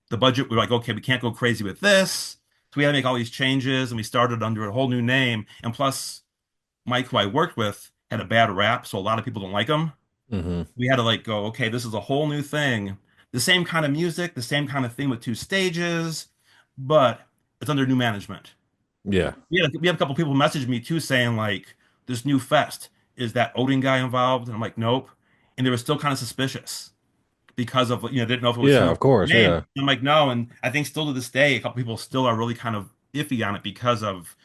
the budget, we're like, okay, we can't go crazy with this. So we had to make all these changes and we started under a whole new name. And plus, Mike, who I worked with, had a bad rap, so a lot of people don't like him. Hmm. We had to like go, okay, this is a whole new thing. The same kind of music, the same kind of thing with two stages, but it's under new management. Yeah. We had a couple people message me too saying like, "This new fest, is that Odin guy involved?" And I'm like, "Nope." And they were still kind of suspicious because of, didn't know if it was Yeah, him or of course. name. Yeah. And I'm like, "No." And I think still to this day, a couple people still are really kind of iffy on it because of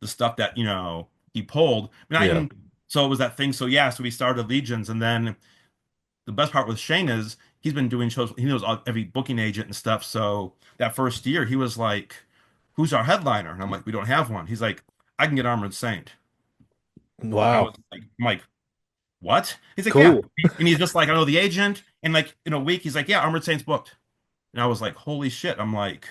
the stuff that, he pulled. I mean, I Yeah. even, so it was that thing. So yeah, so we started Legions, and then the best part with Shane is he's been doing shows. He knows every booking agent and stuff. So that first year, he was like, "Who's our headliner?" And I'm like, "We don't have one." He's like, "I can get Armored Saint." I Wow. was like, "Mike." what? He's like, yeah. Cool. And he's just like, I know the agent. And like in a week, he's like, yeah, Armored Saints booked. And I was like, holy shit. I'm like,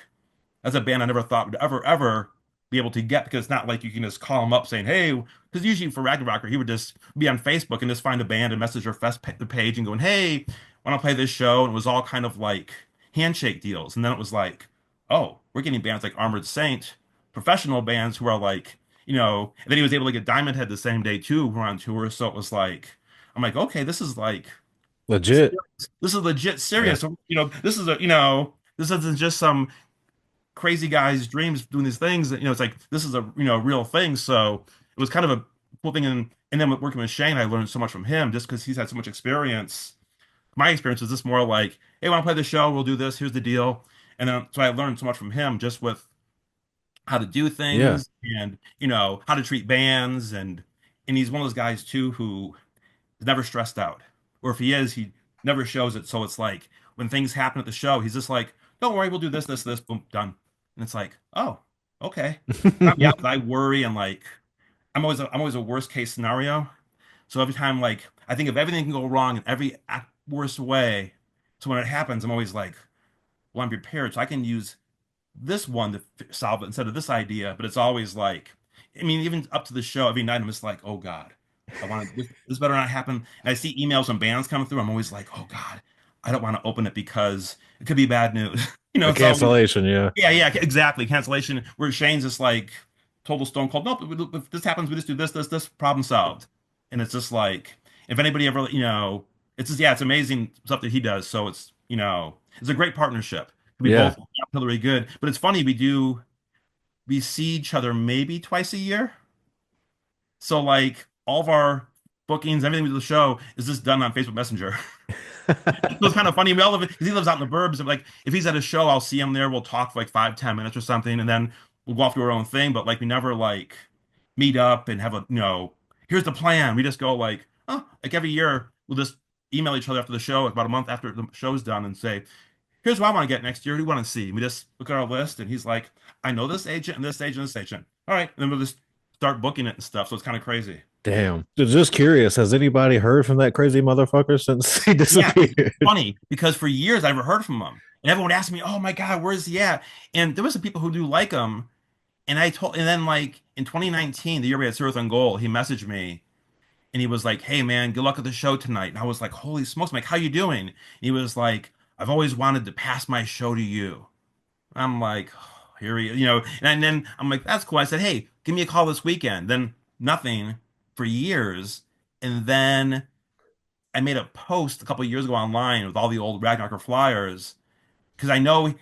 that's a band I never thought would ever be able to get because it's not like you can just call him up saying, hey, because usually for Ragnarok, he would just be on Facebook and just find a band and message their the page and going, hey, want to play this show? And it was all kind of like handshake deals. And then it was like, oh, we're getting bands like Armored Saint, professional bands who are like, and then he was able to get Diamond Head the same day too, who were on tour. So it was like, I'm like, okay, this is like, Legit. this is legit Yeah. serious. So, this is this isn't just some crazy guy's dreams doing these things. It's like this is a real thing. So it was kind of a cool thing. And then with working with Shane, I learned so much from him just because he's had so much experience. My experience was just more like, hey, want to play the show? We'll do this. Here's the deal. And then so I learned so much from him just with how to do Yeah. things and how to treat bands and he's one of those guys too who is never stressed out. Or if he is, he never shows it. So it's like when things happen at the show, he's just like, don't worry, we'll do this, this, this, boom, done. And it's like, oh, okay. Yeah, but I worry and like I'm always a worst case scenario. So every time like I think if everything can go wrong in every worst way, so when it happens, I'm always like, well, I'm prepared. So I can use this one to solve it instead of this idea. But it's always like, I mean, even up to the show, every night I'm just like, oh God, I want to, this better not happen. And I see emails from bands coming through. I'm always like, oh God, I don't want to open it because it could be bad news. A It's always, cancellation, yeah. yeah, yeah, exactly. Cancellation where Shane's just like total stone cold. Nope, if this happens, we just do this, this, this, problem solved. And it's just like, if anybody ever, it's just, yeah, it's amazing stuff that he does. So it's a great partnership. We Yeah. both really good. But it's funny, we see each other maybe twice a year. So like all of our bookings, everything we do the show is just done on Facebook Messenger. It was kind of funny. We all live because he lives out in the burbs. And like if he's at a show, I'll see him there. We'll talk for like 5, 10 minutes or something, and then we'll go off to our own thing. But like we never like meet up and have a here's the plan. We just go like, oh, like every year we'll just email each other after the show, like about a month after the show's done, and say, here's what I want to get next year. Who do you want to see? We just look at our list, and he's like, I know this agent and this agent and this agent. All right, and then we'll just start booking it and stuff. So it's kind of crazy. Damn. Just curious, has anybody heard from that crazy motherfucker since he Yeah, it's disappeared? funny because for years I never heard from him, and everyone would ask me, "Oh my God, where's he at?" And there was some people who do like him, and then like in 2019, the year we had Earth on Goal, he messaged me and he was like, "Hey man, good luck at the show tonight." And I was like, "Holy smokes!" I'm like, "How you doing?" And he was like, "I've always wanted to pass my show to you." I'm like, oh, here we, and then I'm like, "That's cool." I said, "Hey, give me a call this weekend." Then nothing for years, and then I made a post a couple of years ago online with all the old Ragnarok flyers because I know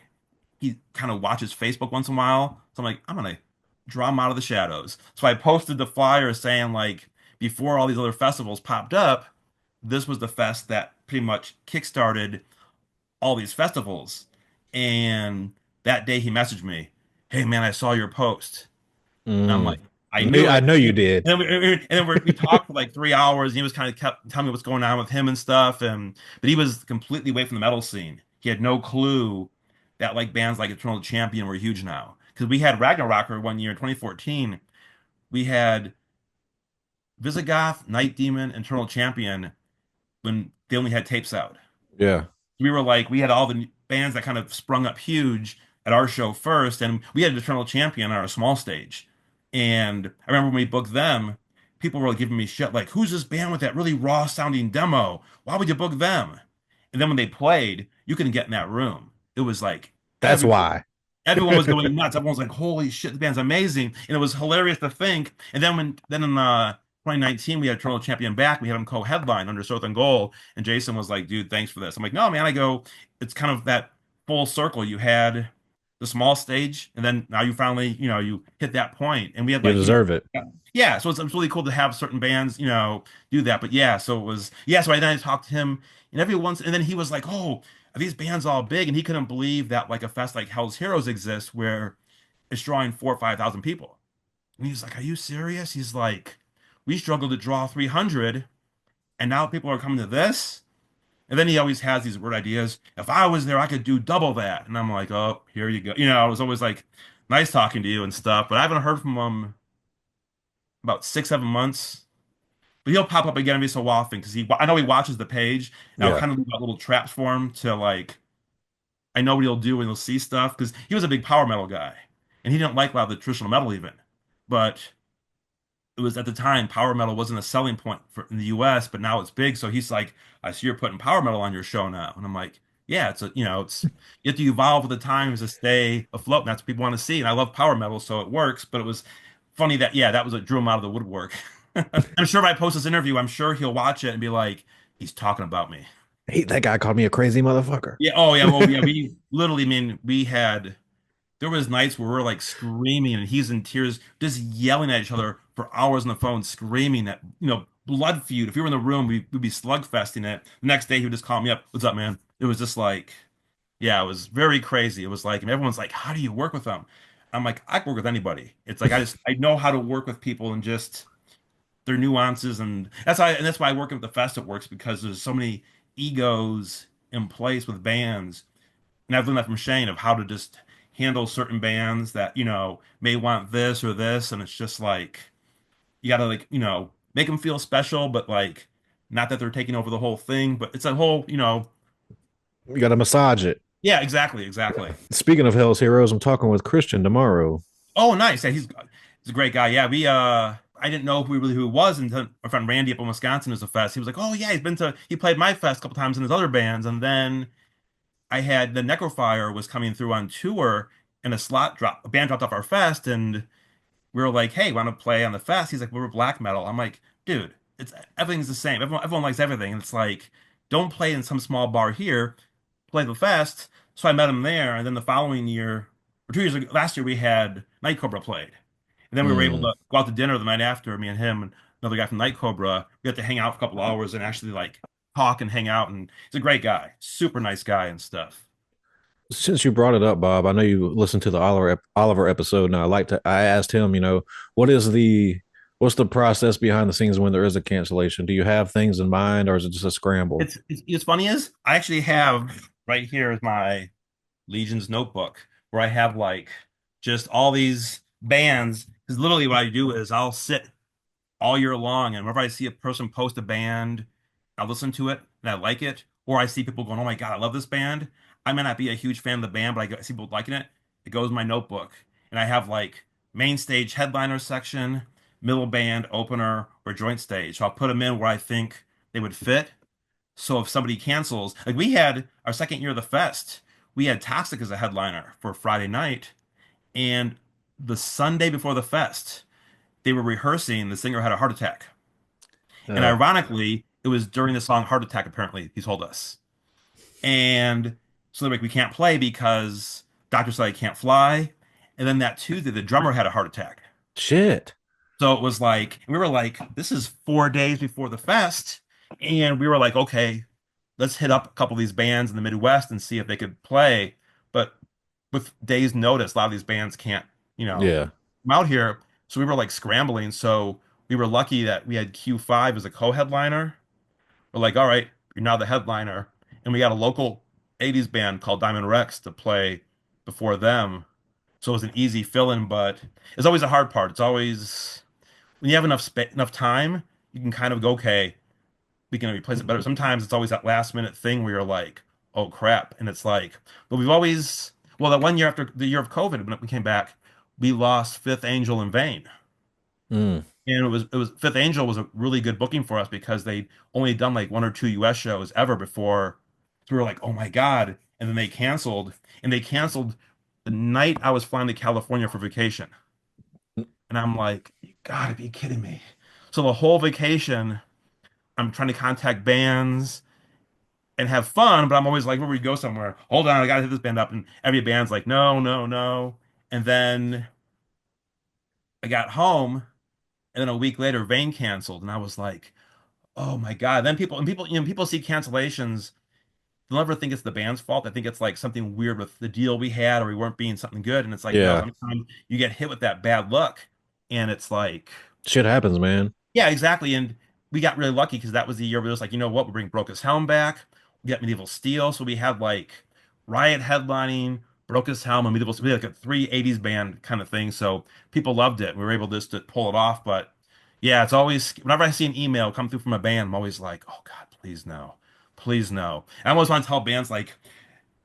he kind of watches Facebook once in a while. So I'm like, I'm gonna draw him out of the shadows. So I posted the flyer saying like before all these other festivals popped up, this was the fest that pretty much kickstarted all these festivals. And that day he messaged me, "Hey man, I saw your post." And I'm like, Mm. I knew I it. know you did. And then we talked for like 3 hours, and he was kind of kept telling me what's going on with him and stuff. And but he was completely away from the metal scene. He had no clue that like bands like Eternal Champion were huge now. Because we had Ragnarocker one year in 2014. We had Visigoth, Night Demon, and Eternal Champion when they only had tapes out. Yeah. We were like, we had all the bands that kind of sprung up huge at our show first, and we had Eternal Champion on our small stage. And I remember when we booked them, people were giving me shit like, "Who's this band with that really raw sounding demo? Why would you book them?" And then when they played, you couldn't get in that room. It was like That's everyone why. everyone was going nuts. Everyone was like, "Holy shit, the band's amazing!" And it was hilarious to think. And then in 2019 we had Eternal Champion back. We had him co-headline under South and Goal, and Jason was like, "Dude, thanks for this." I'm like, "No, man." I go, "It's kind of that full circle. You had the small stage, and then now you finally, you hit that point." And we had You like, deserve it. yeah. So it's really cool to have certain bands, do that. But yeah, so it was, yeah. So I talked to him, and every once, and then he was like, "Oh, are these bands all big?" And he couldn't believe that like a fest like Hell's Heroes exists where it's drawing 4 or 5 thousand people. And he's like, "Are you serious?" He's like, "We struggled to draw 300, and now people are coming to this." And then he always has these weird ideas. If I was there, I could do double that. And I'm like, "Oh, here you go." I was always like, nice talking to you and stuff, but I haven't heard from him about 6, 7 months. but he'll pop up again every so often because I know he watches the page, and I'll Yeah. kind of leave out little traps for him to like. I know what he'll do and he'll see stuff because he was a big power metal guy, and he didn't like a lot of the traditional metal even, but it was at the time power metal wasn't a selling point for in the US, but now it's big. So he's like, I see you're putting power metal on your show now. And I'm like, yeah, it's a it's you have to evolve with the times to stay afloat. And that's what people want to see. And I love power metal, so it works. But it was funny that that was what drew him out of the woodwork. I'm sure if I post this interview, I'm sure he'll watch it and be like, he's talking about me. That guy called me a crazy motherfucker. Yeah, oh yeah, well yeah, we literally, I mean, we had there was nights where we're like screaming and he's in tears, just yelling at each other for hours on the phone, screaming that, blood feud. If we were in the room, we'd be slugfesting it. The next day he would just call me up. What's up, man? It was just like, yeah, it was very crazy. It was like, and everyone's like, how do you work with them? I'm like, I can work with anybody. It's like I know how to work with people and just their nuances, and that's why working with the fest it works because there's so many egos in place with bands, and I've learned that from Shane of how to just handle certain bands that, may want this or this. And it's just like, you gotta like, make them feel special, but like, not that they're taking over the whole thing, but it's a whole, You got to massage it. yeah, exactly, exactly. Speaking of Hell's Heroes, I'm talking with Christian tomorrow. Oh, nice. Yeah, he's a great guy. Yeah, I didn't know who he was until my friend Randy up in Wisconsin was a fest. He was like, oh yeah, he played my fest a couple times in his other bands. And then I had the Necrofire was coming through on tour, and a band dropped off our fest, and we were like, "Hey, want to play on the fest?" He's like, "We're black metal." I'm like, "Dude, it's everything's the same. Everyone likes everything." And it's like, don't play in some small bar here, play the fest. So I met him there, and then the following year, or 2 years ago, last year we had Night Cobra played, and then we were able Mm. to go out to dinner the night after. Me and him and another guy from Night Cobra. We got to hang out for a couple hours and actually like talk and hang out. And he's a great guy, super nice guy and stuff. Since you brought it up, Bob, I know you listened to the Oliver episode, and I asked him, what is what's the process behind the scenes when there is a cancellation? Do you have things in mind, or is it just a scramble? It's funny is I actually have right here is my Legion's notebook where I have like just all these bands. Because literally what I do is I'll sit all year long, and whenever I see a person post a band, I listen to it and I like it, or I see people going, "Oh my God, I love this band." I may not be a huge fan of the band, but I see people liking it. It goes in my notebook, and I have like main stage headliner section, middle band opener, or joint stage. So I'll put them in where I think they would fit. So if somebody cancels, like we had our second year of the fest, we had Toxic as a headliner for Friday night, and the Sunday before the fest, they were rehearsing. The singer had a heart attack. And Uh, ironically, it was during the song Heart Attack, apparently, he told us. And so they're like, we can't play because doctor said I can't fly. And then that Tuesday, the drummer had a heart attack. Shit. So it was like, we were like, this is 4 days before the fest. And we were like, okay, let's hit up a couple of these bands in the Midwest and see if they could play. But with days' notice, a lot of these bands can't, Yeah. come out here. So we were like scrambling. So we were lucky that we had Q5 as a co-headliner. We're like, all right, you're now the headliner. And we got a local 80s band called Diamond Rex to play before them. So it was an easy fill-in, but it's always a hard part. It's always when you have enough time, you can kind of go, okay, we can replace it better. Sometimes it's always that last minute thing where you're like, oh crap. And it's like, but we've always, well, that one year after the year of COVID, when we came back, we lost Fifth Angel in vain. Mm. And it was Fifth Angel was a really good booking for us because they only done like one or two US shows ever before. So we were like, oh my God. And then they canceled. And they canceled the night I was flying to California for vacation. And I'm like, you gotta be kidding me. So the whole vacation, I'm trying to contact bands and have fun, but I'm always like, where we go somewhere, hold on, I gotta hit this band up. And every band's like, no, no, no. And then I got home, and then a week later, Vane canceled. And I was like, oh my God. Then people see cancellations. They'll never think it's the band's fault. I think it's like something weird with the deal we had, or we weren't being something good. And it's like, no, Yeah. sometimes you get hit with that bad luck. And it's like, Shit happens, man. yeah, exactly. And we got really lucky because that was the year where it was like, you know what, we bring Broke His Helm back. We got Medieval Steel. So we had like Riot headlining, Broke His Helm, and We had like a three 80s band kind of thing. So people loved it. We were able just to pull it off. But Yeah, it's always whenever I see an email come through from a band, I'm always like, oh God, please no. Please no. I almost want to tell bands like,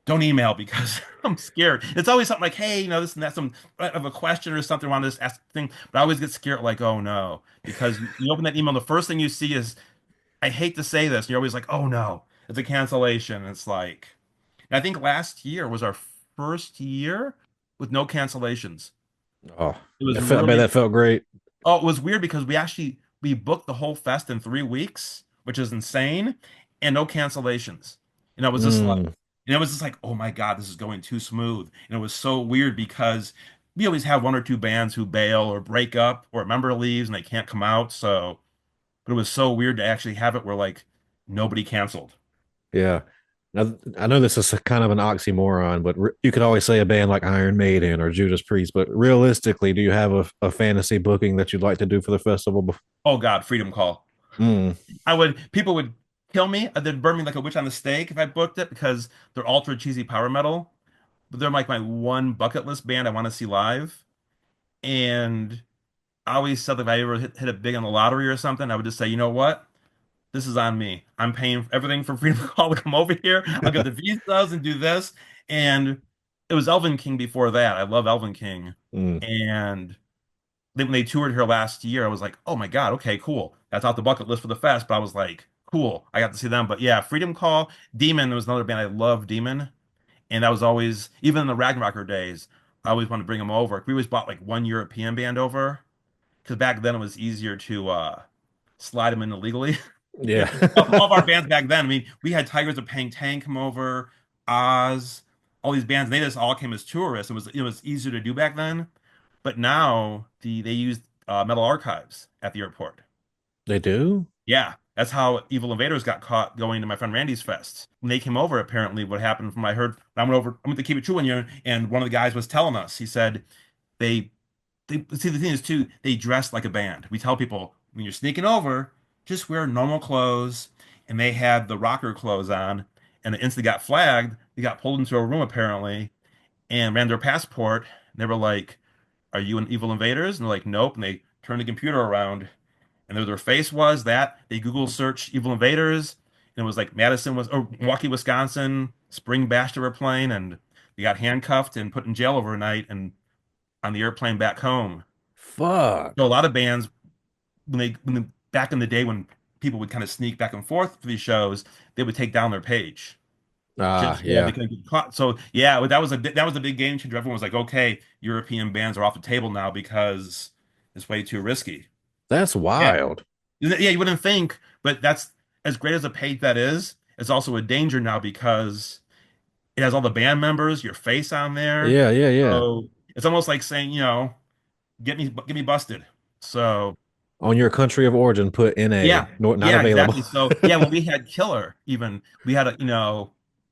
don't email because I'm scared. It's always something like, hey, this and that, some of a question or something, I want to just ask thing, but I always get scared, like, oh no, because you open that email, the first thing you see is, I hate to say this, and you're always like, oh no, it's a cancellation. It's like, and I think last year was our first year with no cancellations. Oh, It was I bet really, that felt great. oh, it was weird because we booked the whole fest in 3 weeks, which is insane, and no cancellations. And I was just like, Mm, and it was just like, oh my God, this is going too smooth. And it was so weird because we always have one or two bands who bail or break up or a member leaves and they can't come out. So, but it was so weird to actually have it where like nobody canceled. yeah. Now, I know this is a kind of an oxymoron, but you could always say a band like Iron Maiden or Judas Priest. But realistically, do you have a fantasy booking that you'd like to do for the festival? Oh God, Freedom Call. Mm, People would kill me. They'd burn me like a witch on the stake if I booked it because they're ultra cheesy power metal. But they're like my one bucket list band I want to see live. And I always said that if I ever hit it big on the lottery or something, I would just say, you know what? This is on me. I'm paying everything for Freedom Call to come over here. I'll get the visas and do this. And it was Elven King before that. I love Elven King. mm. And then when they toured here last year, I was like, oh my God, okay, cool. That's off the bucket list for the fest. But I was like, cool. I got to see them. But yeah, Freedom Call, Demon was another band I love, Demon. And that was always, even in the Ragnarocker days, I always wanted to bring them over. We always bought like one European band over because back then it was easier to slide them in illegally. Yeah. All of our bands back then, I mean, we had Tigers of Pang Tang come over, Oz, all these bands. They just all came as tourists. It was easier to do back then. But now they use metal archives at the airport. They do? Yeah, that's how Evil Invaders got caught going to my friend Randy's fest. When they came over, apparently, what happened from I heard, I went to Keep It True one year, and one of the guys was telling us. He said they they see the thing is too, they dress like a band. We tell people when you're sneaking over, just wear normal clothes, and they had the rocker clothes on, and the instant they got flagged, they got pulled into a room apparently and ran their passport. And they were like, "Are you an Evil Invaders?" And they're like, "Nope." And they turned the computer around and there their face was that they Google searched Evil Invaders, and it was like Madison was or Milwaukee, Wisconsin, spring bash they were playing, and they got handcuffed and put in jail overnight and on the airplane back home. So a Fuck. lot of bands back in the day when people would kind of sneak back and forth for these shows, they would take down their page Ah, just so they yeah. couldn't get caught. So yeah, that was a big game changer. Everyone was like, okay, European bands are off the table now because it's way too risky. That's Yeah. wild. Yeah, you wouldn't think, but that's as great as a page that is. It's also a danger now because it has all the band members, your face on there. Yeah, yeah, yeah. So it's almost like saying, get me busted. So On your country of origin, put yeah, NA, not yeah, available. exactly. So yeah, when we had Killer, even we had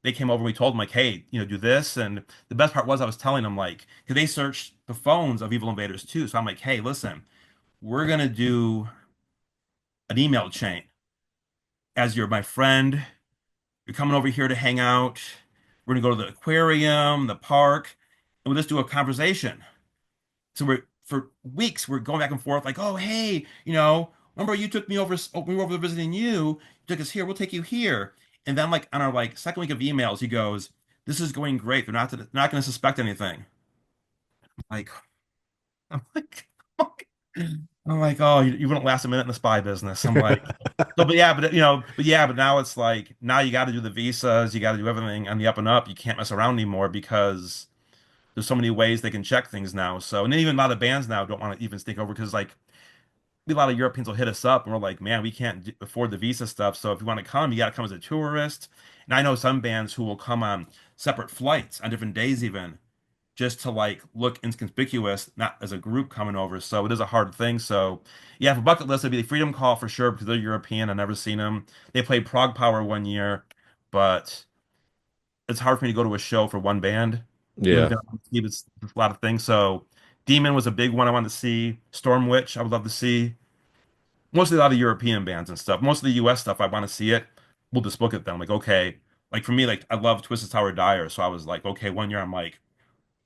they came over and we told them like, hey, do this. And the best part was I was telling them like, because they searched the phones of Evil Invaders too. So I'm like, hey, listen, we're gonna do an email chain as you're my friend. You're coming over here to hang out. We're gonna go to the aquarium, the park, and we'll just do a conversation. So we're for weeks we're going back and forth like, oh hey, remember you took me over we were over visiting you, you took us here, we'll take you here. And then like on our like second week of emails, he goes, this is going great. They're not going to suspect anything. Like I'm like I'm like, oh, you wouldn't last a minute in the spy business. I'm like, so, but now it's like now you got to do the visas, you got to do everything on the up and up. You can't mess around anymore because there's so many ways they can check things now. So, and then even a lot of bands now don't want to even stick over because like a lot of Europeans will hit us up and we're like, man, we can't afford the visa stuff. So if you want to come, you got to come as a tourist. And I know some bands who will come on separate flights on different days, even just to like look inconspicuous, not as a group coming over. So it is a hard thing. So yeah, for bucket list, it'd be the Freedom Call for sure because they're European. I've never seen them. They played Prague Power one year, but it's hard for me to go to a show for one band. The only Yeah. thing I want to see is a lot of things. So Demon was a big one I wanted to see. Storm Witch, I would love to see. Mostly a lot of European bands and stuff. Most of the US stuff, I want to see it. We'll just book it then. Like, okay. Like for me, like I love Twisted Tower Dire. So I was like, okay, one year I'm like,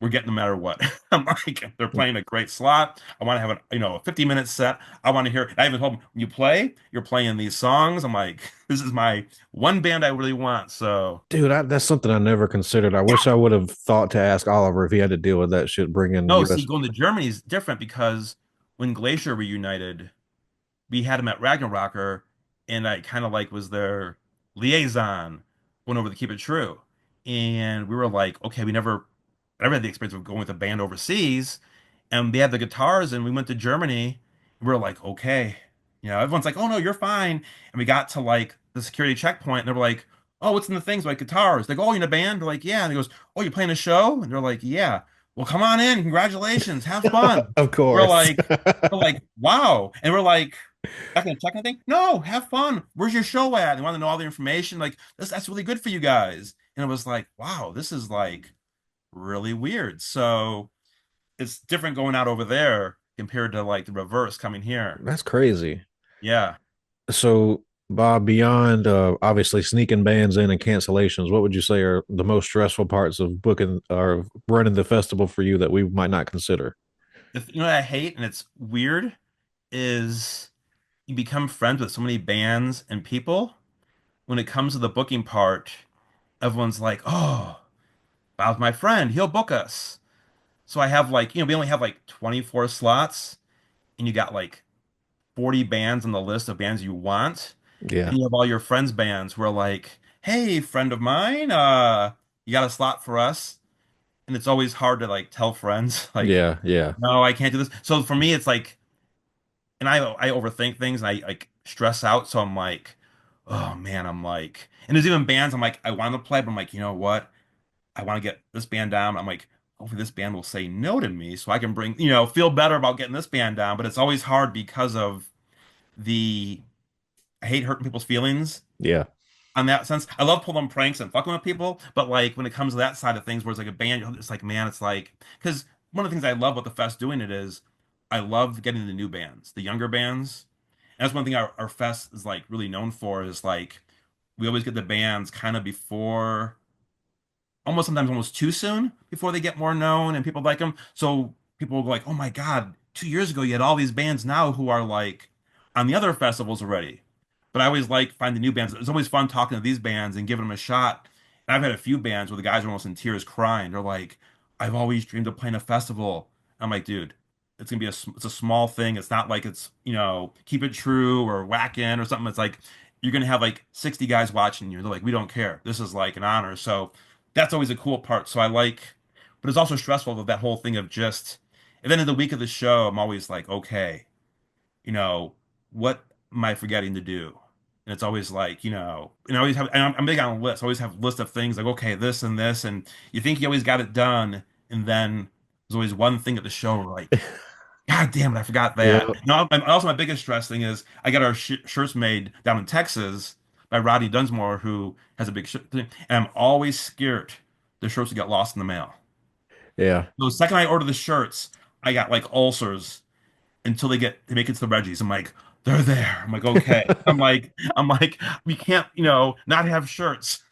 we're getting no matter what. I'm like, they're playing a great slot. I want to have a 50-minute set. I want to hear. I even told them, when you play, you're playing these songs. I'm like, this is my one band I really want. So Dude, that's something I never considered. I wish I would have thought to ask Oliver if he had to deal with that shit. Bringing no, see, U.S. going to Germany is different because when Glacier reunited, we had him at Ragnarocker, and I kind of like was their liaison, went over to Keep It True, and we were like, okay, I never had the experience of going with a band overseas, and they had the guitars, and we went to Germany, and we were like, okay, everyone's like, oh no, you're fine, and we got to like the security checkpoint, and they were like, oh, what's in the things like guitars? They go, oh, you in a band? They're like, yeah, and he goes, oh, you're playing a show? And they're like, yeah. Well, come on in, congratulations, have fun. Of We're course. like, we're like, wow, and we're like, not gonna check anything? No, have fun. Where's your show at? They want to know all the information. Like, that's really good for you guys. And it was like, wow, this is like really weird. So it's different going out over there compared to like the reverse coming here. That's crazy. Yeah. So, Bob, beyond obviously sneaking bands in and cancellations, what would you say are the most stressful parts of booking or running the festival for you that we might not consider? You know what I hate, and it's weird, is you become friends with so many bands and people. When it comes to the booking part, everyone's like, oh, Bob's my friend. He'll book us. So I have like, we only have like 24 slots, and you got like 40 bands on the list of bands you want. Yeah. And you have all your friends' bands who are like, hey, friend of mine, you got a slot for us? And it's always hard to like tell friends, like, Yeah. Yeah. no, I can't do this. So for me, it's like, and I overthink things and I like stress out. So I'm like, oh man, I'm like, and there's even bands I'm like, I want to play, but I'm like, you know what? I want to get this band down. I'm like, hopefully this band will say no to me so I can feel better about getting this band down. But it's always hard because of the, I hate hurting people's feelings Yeah. on that sense. I love pulling pranks and fucking with people, but like when it comes to that side of things where it's like a band, it's like, man, it's like, because one of the things I love about the fest doing it is I love getting the new bands, the younger bands. And that's one thing our fest is like really known for is like, we always get the bands kind of before almost sometimes almost too soon before they get more known and people like them. So people will go like, "Oh my God, 2 years ago you had all these bands now who are like on the other festivals already." But I always like finding new bands. It's always fun talking to these bands and giving them a shot. And I've had a few bands where the guys are almost in tears crying. They're like, "I've always dreamed of playing a festival." I'm like, dude, it's gonna be it's a small thing. It's not like it's Keep It True or Whack In or something. It's like you're gonna have like 60 guys watching you. They're like, we don't care. This is like an honor. So that's always a cool part. So I like, but it's also stressful with that whole thing of just, and then in the week of the show, I'm always like, okay, you know, what am I forgetting to do? And it's always like, and I always have, and I'm big on lists. I always have lists of things like, okay, this and this, and you think you always got it done, and then there's always one thing at the show where like, God damn it, I forgot that. Yeah. No, also my biggest stress thing is I got our shirts made down in Texas by Rodney Dunsmore, who has a big shirt thing, and I'm always scared the shirts will get lost in the mail. Yeah. So the second I order the shirts, I got like ulcers until they make it to the Reggies. I'm like, they're there. I'm like, okay. I'm like, we can't, not have shirts.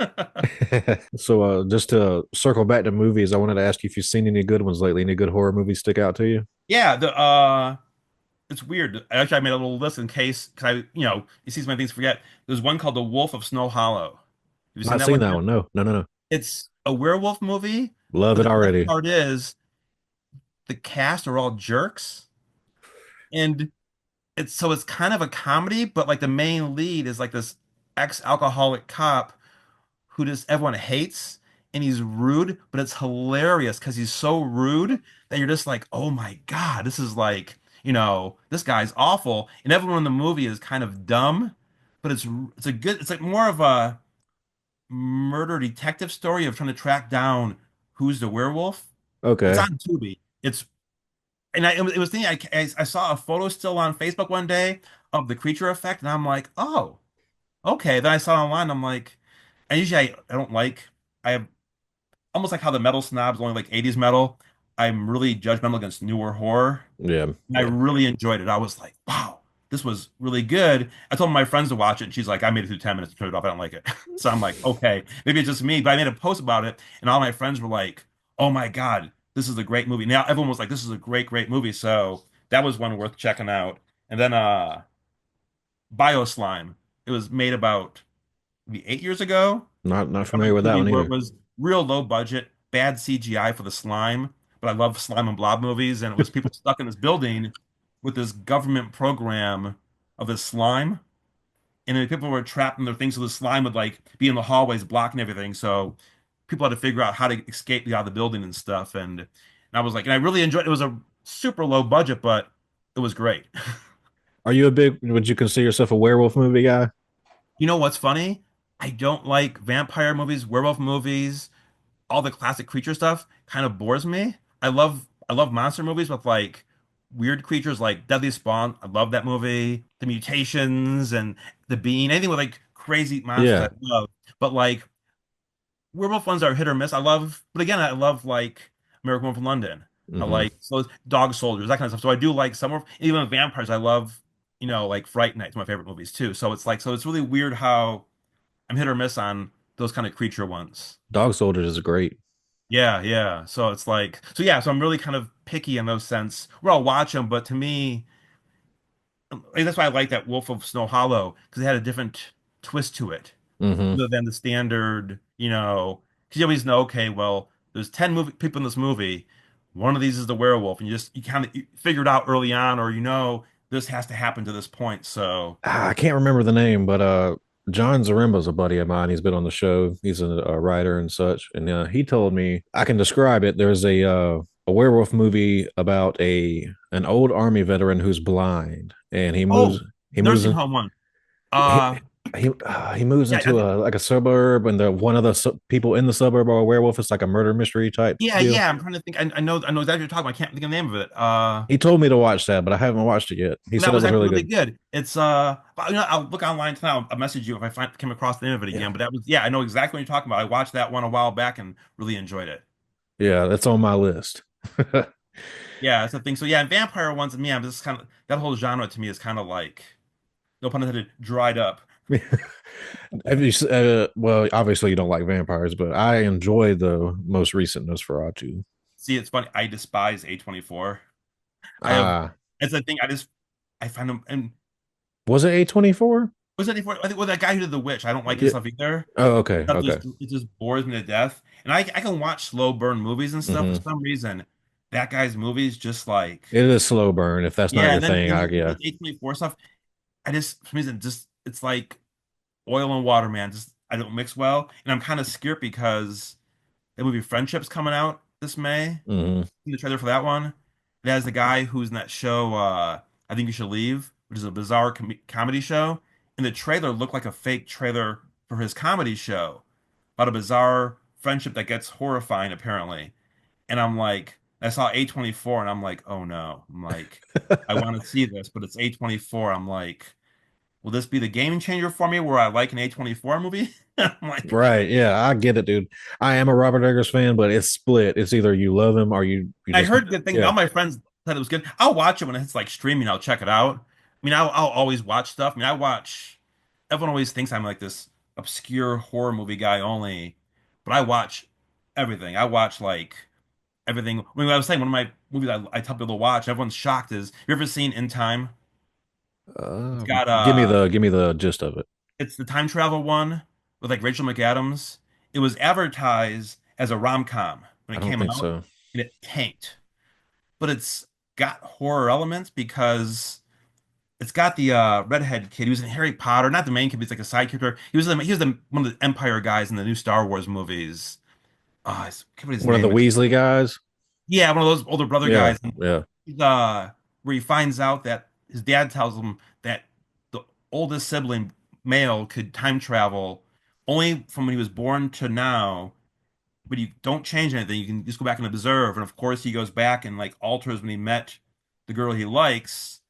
So, just to circle back to movies, I wanted to ask you if you've seen any good ones lately. Any good horror movies stick out to you? Yeah, it's weird. Actually, I made a little list in case, because you see so many things to forget. There's one called The Wolf of Snow Hollow. Have you seen Not that seen one that yet? one. No, no, no, no. It's a werewolf movie, Love but it the best already. part is the cast are all jerks. And it's kind of a comedy, but like the main lead is like this ex-alcoholic cop who just everyone hates and he's rude, but it's hilarious because he's so rude that you're just like, oh my God, this is like, this guy's awful. And everyone in the movie is kind of dumb, but it's like more of a murder detective story of trying to track down who's the werewolf. It's Okay. on Tubi. It was thinking I saw a photo still on Facebook one day of the creature effect, and I'm like, oh, okay. Then I saw it online. I'm like, and usually I don't like. I have almost like how the metal snobs only like 80s metal. I'm really judgmental against newer horror. Yeah. And I Yeah. really enjoyed it. I was like, wow, this was really good. I told my friends to watch it, and she's like, I made it through 10 minutes and turned it off. I don't like it. So I'm like, okay, maybe it's just me. But I made a post about it, and all my friends were like, oh my God, this is a great movie. Now everyone was like, this is a great movie. So that was one worth checking out. And then Bio Slime. It was made about maybe 8 years ago. Not familiar Government with that movie one where it either. was real low budget, bad CGI for the slime. But I love slime and blob movies, and it was people stuck in this building with this government program of this slime. And then people were trapped in their things, so the slime would like be in the hallways blocking everything. So people had to figure out how to escape out of the building and stuff. And I was like, and I really enjoyed it. It was a super low budget, but it was great. Are you a big? Would you consider yourself a werewolf movie guy? You know what's funny? I don't like vampire movies, werewolf movies, all the classic creature stuff kind of bores me. I love monster movies with like weird creatures like Deadly Spawn. I love that movie. The Mutations and The Bean, anything with like crazy monsters I Yeah. love. But like werewolf ones are hit or miss. But again, I love like American Werewolf in London. I Hmm. like so Dog Soldiers, that kind of stuff. So I do like some of even with vampires. I love like Fright Night, my favorite movies too. So it's like it's really weird how I'm hit or miss on those kind of creature ones. Dog Soldiers is great. Yeah, yeah. So it's like, so yeah, so I'm really kind of picky in those sense. Where I'll watch them, but to me, that's why I like that Wolf of Snow Hollow because it had a different twist to it, Hmm. other than the standard, because you always know, okay, well, there's 10 people in this movie. One of these is the werewolf, and you kind of figure it out early on, or this has to happen to this point. So, I can't remember the name, but John Zaremba's a buddy of mine. He's been on the show. He's a writer and such, and he told me I can describe it. There's a werewolf movie about a an old army veteran who's blind, and oh, he moves nursing in home one. he Uh, he moves yeah, into a like a suburb, and the one of the people in the suburb are a werewolf. It's like a murder mystery type yeah, deal. yeah. I'm trying to think. I know exactly what you're talking about. I can't think of the name of it. He told me to watch that, but I haven't watched it yet. He That said it was was actually really really good. good. It's but, I'll look online tonight. I'll message you if I came across the name of it Yeah, again. But that was yeah, I know exactly what you're talking about. I watched that one a while back and really enjoyed it. yeah, that's on my list. Yeah, that's the thing. So yeah, and vampire ones and me, I'm just kind of that whole genre to me is kind of like no pun intended, dried up. Have you, well, obviously you don't like vampires, but I enjoy the most recent Nosferatu. See, it's funny. I despise A24. I have Ah, it's a thing. I find them and was it A24? was it A24? I think well that guy who did The Witch. I don't like his Yeah. stuff either. Oh, okay, Stuff okay. just bores me to death. And I can watch slow burn movies and stuff for Hmm. some reason. That guy's movies just like It is slow burn. If that's not yeah, your and then thing, and I then yeah, with A24 stuff, I just for some reason just it's like oil and water, man. Just I don't mix well, and I'm kind of scared because the movie Friendship's coming out this May. hmm In the trailer for that one, it has the guy who's in that show. I think you should leave, which is a bizarre comedy show. And the trailer looked like a fake trailer for his comedy show about a bizarre friendship that gets horrifying, apparently. And I'm like, I saw A24 and I'm like, oh no. I'm like, I want to see this, but it's A24. I'm like, will this be the game changer for me where I like an A24 movie? I'm like, right. Yeah, I get it, dude. I am a Robert Eggers fan, but it's split. It's either you love him or you I just heard good things. All yeah. my friends said it was good. I'll watch it when it's like streaming. I'll check it out. I mean, I'll always watch stuff. I mean, I watch. Everyone always thinks I'm like this obscure horror movie guy only, but I watch everything. I watch like everything. I mean, I was saying one of my movies I tell people to watch. Everyone's shocked. Is you ever seen In Time? It's Uh, got give me the gist of it. it's the time travel one with like Rachel McAdams. It was advertised as a rom-com when I it don't came think out, so. and it tanked. But it's got horror elements because it's got the redhead kid. He was in Harry Potter, not the main kid, but he's like a side character. He was one of the Empire guys in the new Star Wars movies. I can't remember his One of the name. Weasley guys. Yeah, one of those older brother Yeah, guys. And yeah. he's, where he finds out that his dad tells him that the oldest sibling male could time travel only from when he was born to now, but you don't change anything. You can just go back and observe. And of course, he goes back and like alters when he met the girl he likes,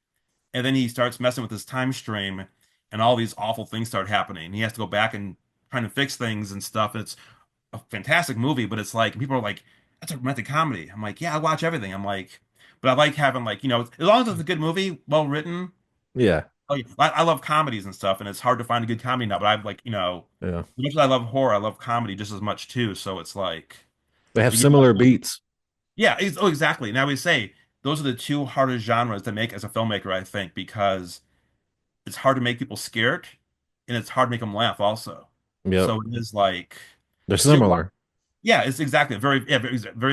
and then he starts messing with his time stream, and all these awful things start happening. He has to go back and trying to fix things and stuff. And it's a fantastic movie, but it's like people are like, "That's a romantic comedy." I'm like, "Yeah, I watch everything." I'm like, but I like having like as long as it's a good movie, well written. Yeah, Like, I love comedies and stuff, and it's hard to find a good comedy now. But I've like yeah. as much as I love horror, I love comedy just as much too. So it's like. They have But yeah, similar beats. Yeah, oh, exactly. And I would say those are the two hardest genres to make as a filmmaker, I think, because it's hard to make people scared and it's hard to make them laugh also. Yep. So it is like, They're because similar. yeah, it's exactly very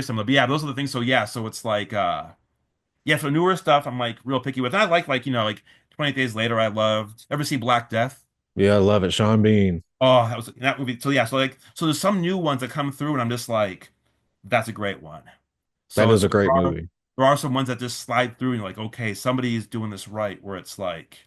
similar. But yeah, those are the things. So yeah, so it's like, yeah, for newer stuff, I'm like real picky with. And I like, 28 Days Later, I loved. Ever see Black Death? Yeah, I love it. Sean Bean. Oh, that movie. So yeah, so there's some new ones that come through, and I'm just like, that's a great one. That So is it's a great movie. there are some ones that just slide through, and you're like, okay, somebody's doing this right. Where it's like,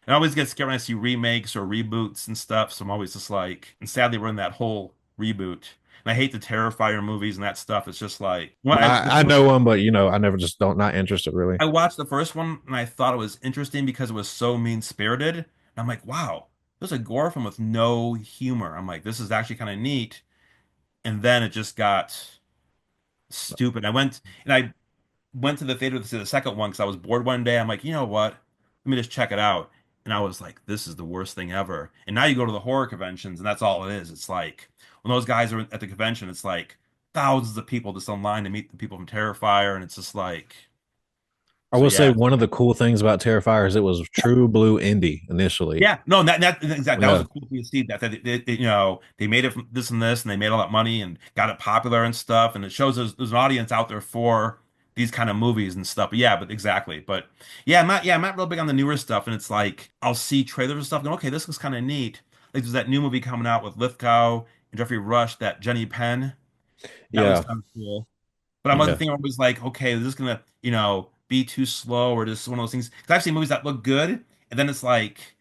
and I always get scared when I see remakes or reboots and stuff. So I'm always just like, and sadly, we're in that whole reboot. And I hate the Terrifier movies and that stuff. It's just like, I know one, but I never just don't not interested really. I watched the first one and I thought it was interesting because it was so mean-spirited. And I'm like, wow, there's a gore film with no humor. I'm like, this is actually kind of neat. And then it just got stupid. I went to the theater to see the second one because I was bored one day. I'm like, you know what? Let me just check it out. And I was like, this is the worst thing ever. And now you go to the horror conventions and that's all it is. It's like when those guys are at the convention, it's like thousands of people just online to meet the people from Terrifier. And it's just like, I so will say yeah. one of the cool things about Terrifier is it was true blue indie initially. Yeah, no, that exactly. That was Yeah, a cool thing to see that they made it from this and this, and they made all that money and got it popular and stuff, and it shows there's an audience out there for these kind of movies and stuff. But yeah, but exactly. But I'm not real big on the newer stuff, and it's like I'll see trailers and stuff, going, okay, this looks kind of neat. Like there's that new movie coming out with Lithgow and Jeffrey Rush, that Jenny Penn. That looks yeah, kind of cool. But I'm like yeah. thinking, I'm always like, okay, is this gonna be too slow or just one of those things? Because I've seen movies that look good, and then it's like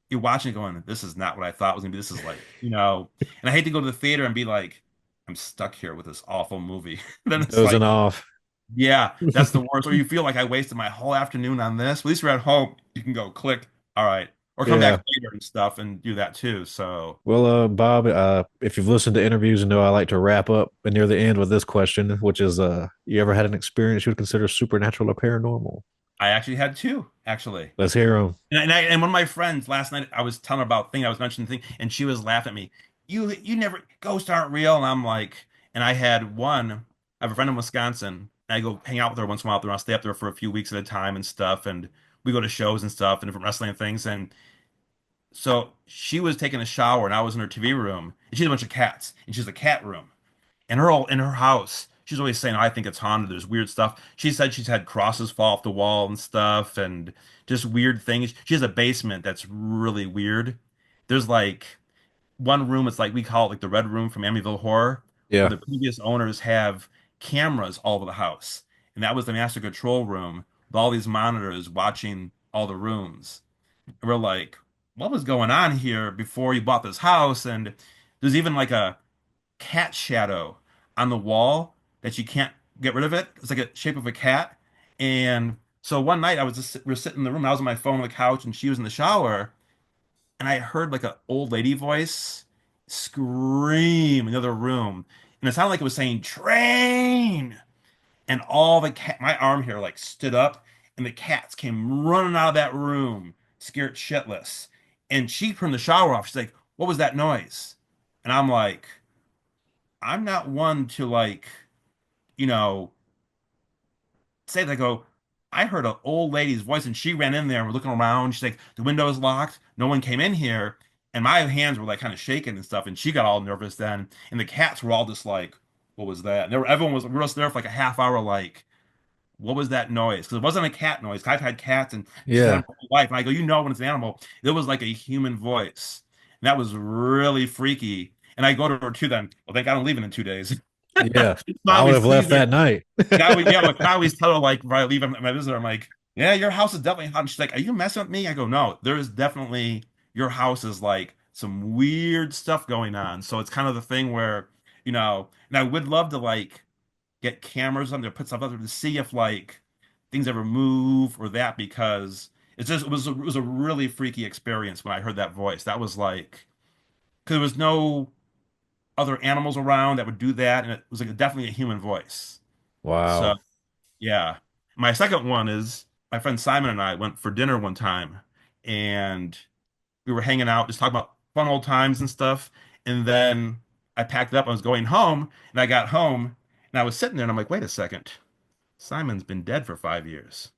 you're watching it going, this is not what I thought it was gonna be. This is like, and I hate to go to the theater and be like, I'm stuck here with this awful movie. Then it's Dozing like, off. yeah, that's the worst. Or you feel like I wasted my whole afternoon on this. At least we're at home. You can go click, all right, or come back Yeah. later and stuff and do that too. So Well, Bob, if you've listened to interviews and know I like to wrap up near the end with this question, which is, you ever had an experience you would consider supernatural or paranormal? I actually had two, actually. Let's hear them. And one of my friends last night, I was telling her about thing I was mentioning thing, and she was laughing at me. You never ghosts aren't real, and I'm like, and I had one. I have a friend in Wisconsin. And I go hang out with her once in a while. There, I'll stay up there for a few weeks at a time and stuff, and we go to shows and stuff and different wrestling things. And so she was taking a shower, and I was in her TV room, and she had a bunch of cats, and she's a cat room, and her all in her house. She's always saying, I think it's haunted. There's weird stuff. She said she's had crosses fall off the wall and stuff and just weird things. She has a basement that's really weird. There's like one room, it's like we call it like the Red Room from Amityville Horror, where Yeah. the previous owners have cameras all over the house. And that was the master control room with all these monitors watching all the rooms. And we're like, what was going on here before you bought this house? And there's even like a cat shadow on the wall that you can't get rid of it. It's like a shape of a cat. And so one night we were sitting in the room. I was on my phone on the couch, and she was in the shower, and I heard like an old lady voice scream in the other room, and it sounded like it was saying "train." And all the cat, my arm here like stood up, and the cats came running out of that room, scared shitless. And she turned the shower off. She's like, "What was that noise?" And I'm like, I'm not one to like, you know, say that I go, I heard an old lady's voice and she ran in there and we're looking around. She's like, the window's locked. No one came in here. And my hands were like kind of shaking and stuff. And she got all nervous then. And the cats were all just like, what was that? And everyone was, we were just there for like a half hour, like, what was that noise? Because it wasn't a cat noise. I've had cats and just had Yeah. them my whole life. And I go, when it's an animal, it was like a human voice. And that was really freaky. And I go to her too then, well, thank God I'm leaving in 2 days. Yeah. I I would always have tease left her. that night. Like, I always tell her, like, when I leave my visitor, I'm like, yeah, your house is definitely haunted. She's like, are you messing with me? I go, no, there is definitely, your house is like some weird stuff going on. So it's kind of the thing where, and I would love to like get cameras on there, put stuff up there to see if like things ever move or that, because it was a really freaky experience when I heard that voice. That was like, because there was no other animals around that would do that, and it was like definitely a human voice. So Wow. yeah. My second one is my friend Simon and I went for dinner one time, and we were hanging out, just talking about fun old times and stuff. And then I packed up, I was going home, and I got home, And I was sitting there and I'm like, wait a second. Simon's been dead for 5 years.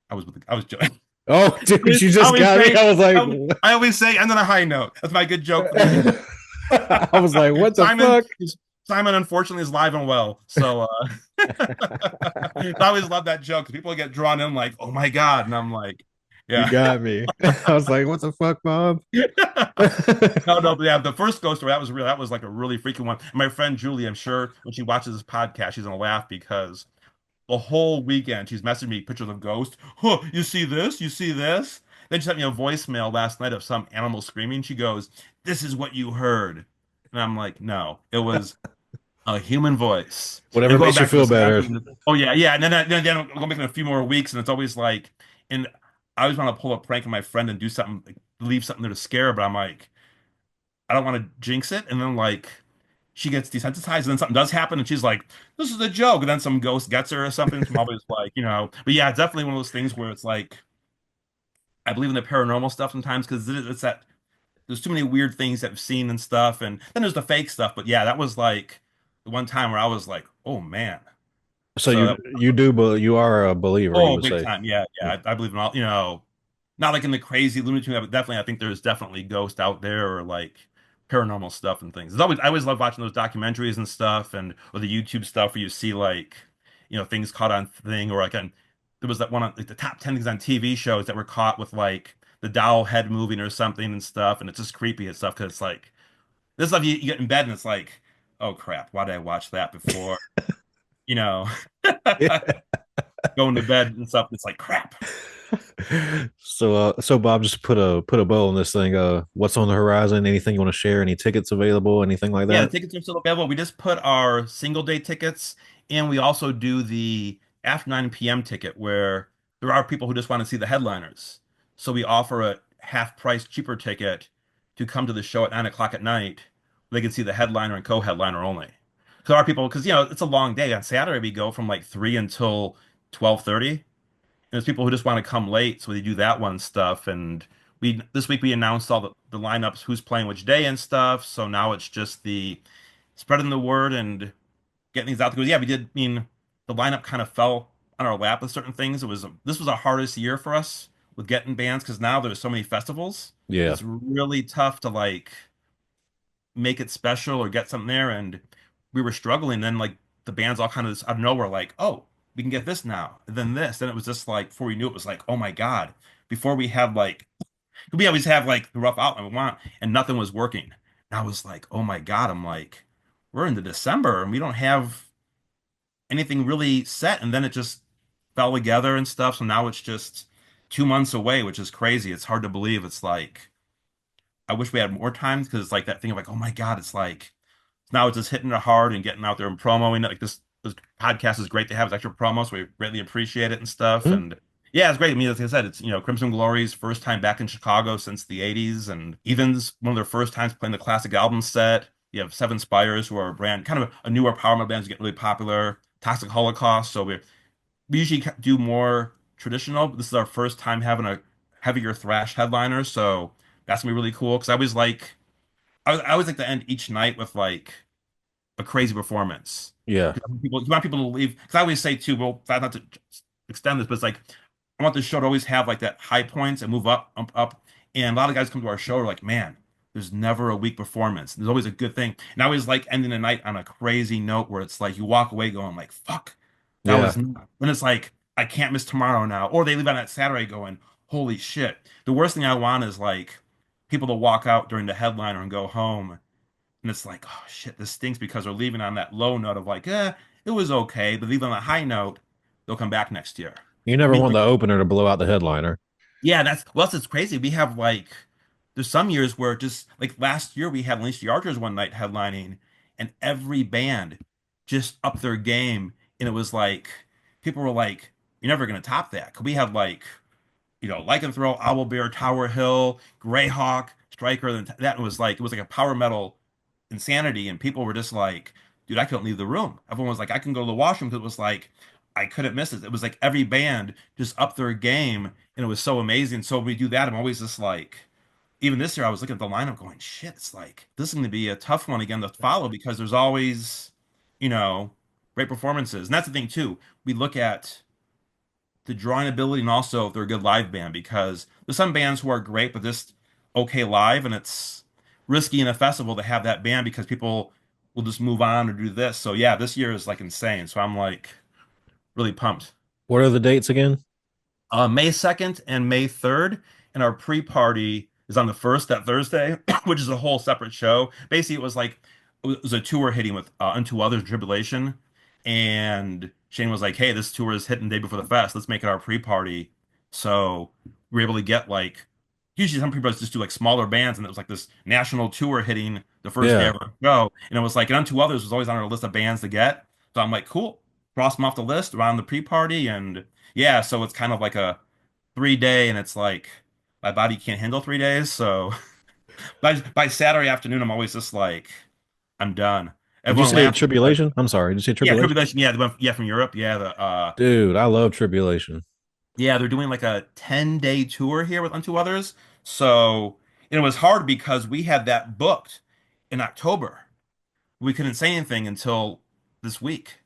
I was joking. Oh, dude, you I just always got me. say, I was like, I always say, end on a high note. That's my good joke for the evening. I was like, what the Simon fuck? Simon unfortunately is live and well. So I always love that joke because people get drawn in like, oh my God. And I'm like, You yeah. got me. I was like, what the fuck, Bob? No, no, yeah, the first ghost story that was real. That was like a really freaky one. And my friend Julie, I'm sure when she watches this podcast, she's gonna laugh because the whole weekend she's messaging me pictures of ghosts. Huh, you see this? You see this? Then she sent me a voicemail last night of some animal screaming. She goes, "This is what you heard," and I'm like, "No, it was a human voice." Whatever And going makes you back to feel this better. camping, oh yeah, yeah, and then I'm going back in a few more weeks, and it's always like, and I always want to pull a prank on my friend and do something, like, leave something there to scare, but I'm like, I don't want to jinx it, and then like she gets desensitized, and then something does happen, and she's like, "This is a joke," and then some ghost gets her or something. So I'm always like, but yeah, it's definitely one of those things where it's like I believe in the paranormal stuff sometimes because it's that there's too many weird things that I've seen and stuff, and then there's the fake stuff. But yeah, that was like the one time where I was like, "Oh man." So So you do, but you are a believer, you oh, would big say. time. Yeah, Yeah. yeah. I believe in all, not like in the crazy Looney Tunes, but definitely I think there's definitely ghosts out there or like paranormal stuff and things. I always love watching those documentaries and stuff and or the YouTube stuff where you see like, things caught on thing or like there was that one on like the top 10 things on TV shows that were caught with like the doll head moving or something and stuff. And it's just creepy and stuff because it's like this stuff you get in bed and it's like, oh crap, why did I watch that before? You know, going to bed and stuff. It's like crap. So Bob, just put a bow on this thing. What's on the horizon? Anything you want to share? Any tickets available? Anything like Yeah, the that? tickets are still available. We just put our single day tickets, and we also do the after 9 p.m. ticket where there are people who just want to see the headliners. So we offer a half price cheaper ticket to come to the show at 9 o'clock at night. They can see the headliner and co-headliner only. So there are people because it's a long day. On Saturday we go from like 3 until 12:30. And there's people who just want to come late, so they do that one stuff. And we this week we announced all the lineups, who's playing which day and stuff. So now it's just the spreading the word and getting things out there. Yeah, we did. I mean, the lineup kind of fell on our lap with certain things. This was our hardest year for us with getting bands because now there's so many festivals. Yeah. It's really tough to like make it special or get something there. And we were struggling. Then like the bands all kind of out of nowhere, like, oh, we can get this now, and then this. Then it was just like before we knew it was like, oh my God. Before we had like we always have like the rough outline we want, and nothing was working. And I was like, oh my God, I'm like, we're into December and we don't have anything really set. And then it just fell together and stuff. So now it's just 2 months away, which is crazy. It's hard to believe. It's like, I wish we had more time because it's like that thing of like, oh my God, it's like, now it's just hitting it hard and getting out there and promoting it. Like this podcast is great to have as extra promo, so we greatly appreciate it and stuff. Hmm? And yeah, it's great. I mean, like I said, it's Crimson Glory's first time back in Chicago since the '80s, and Even's one of their first times playing the classic album set. You have Seven Spires, who are a brand kind of a newer power metal band who get really popular. Toxic Holocaust. So we usually do more traditional, but this is our first time having a heavier thrash headliner, so that's gonna be really cool. Because I always like to end each night with like a crazy performance. Yeah. You want people to leave because I always say too. Well, not to extend this, but it's like I want the show to always have like that high points and move up, up, up. And a lot of guys come to our show are like, man, there's never a weak performance. There's always a good thing. And I always like ending the night on a crazy note where it's like you walk away going like, fuck, that Yeah. was. Then it's like I can't miss tomorrow now. Or they leave on that Saturday going, holy shit. The worst thing I want is like people to walk out during the headliner and go home and it's like, oh shit, this stinks because they're leaving on that low note of like, it was okay, but leaving on a high note, they'll come back next year. You I never mean, want like, the opener to blow out the headliner. yeah, it's crazy. We have like, there's some years where just like last year we had Alicia Yargers one night headlining, and every band just upped their game, and it was like people were like, you're never gonna top that. 'Cause we had like Lycanthrope, Owlbear, Tower Hill, Greyhawk, Striker. And that was like it was like a power metal insanity, and people were just like, "Dude, I couldn't leave the room." Everyone was like, "I can go to the washroom," because it was like I couldn't miss it. It was like every band just upped their game, and it was so amazing. So when we do that, I'm always just like, even this year, I was looking at the lineup, going, "Shit, it's like this is going to be a tough one again to follow because there's always." you know, great performances. And that's the thing too. We look at the drawing ability and also if they're a good live band because there's some bands who are great but just okay live, and it's risky in a festival to have that band because people will just move on or do this. So yeah, this year is like insane. So I'm like really pumped. What are the dates again? May 2nd and May 3rd, and our pre-party is on the 1st, that Thursday, which is a whole separate show. Basically, it was a tour hitting with Unto Others Tribulation, and Shane was like, "Hey, this tour is hitting the day before the fest. Let's make it our pre-party." So we were able to get like usually some people just do like smaller bands, and it was like this national tour hitting the first day Yeah. of our show, and it was like and Unto Others was always on our list of bands to get. So I'm like, cool, cross them off the list around the pre-party and. Yeah, so it's kind of like a 3 day, and it's like my body can't handle 3 days. So by Saturday afternoon, I'm always just like, I'm done. Did you Everyone say laughs. Like, Tribulation? I'm sorry. Did you say yeah, Tribulation? Tribulation. Yeah, yeah, from Europe. Yeah, Dude, I love Tribulation. yeah, they're doing like a 10-day tour here with Unto Others. So and it was hard because we had that booked in October. We couldn't say anything until this week.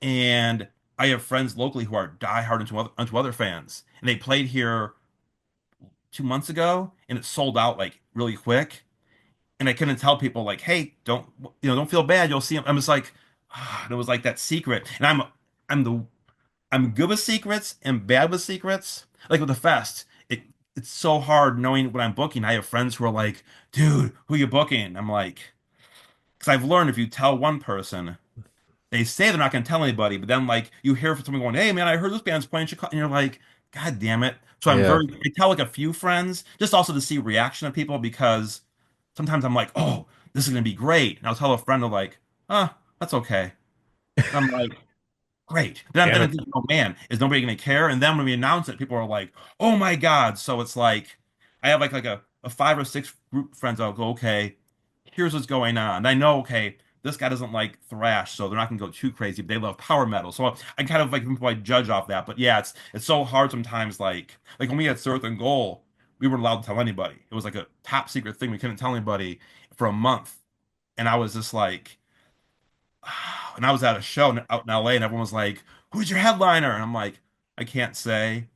And I have friends locally who are diehard Unto Other fans, and they played here 2 months ago and it sold out like really quick. And I couldn't tell people like, hey, don't feel bad. You'll see them. I'm just like, and it was like that secret. And I'm the, I'm good with secrets and bad with secrets. Like with the fest, it's so hard knowing what I'm booking. I have friends who are like, dude, who you booking? I'm like, because I've learned if you tell one person, they say they're not going to tell anybody, but then like you hear from someone going, "Hey man, I heard this band's playing Chicago," and you're like, "God damn it!" So Yeah. I tell like a few friends just also to see reaction of people because sometimes I'm like, "Oh, this is going to be great," and I'll tell a friend, they're like, that's okay," and I'm like, "Great." Then Damn I it. think, "Oh man, is nobody going to care?" And then when we announce it, people are like, "Oh my God!" So it's like I have like a 5 or 6 group friends. I'll go, "Okay, here's what's going on." And I know, okay, this guy doesn't like thrash, so they're not gonna go too crazy, but they love power metal. So I kind of like judge off that. But yeah, it's so hard sometimes. Like when we had Earth and Goal, we weren't allowed to tell anybody. It was like a top secret thing. We couldn't tell anybody for a month. And I was just like, and I was at a show out in LA, and everyone was like, "Who's your headliner?" And I'm like, I can't say.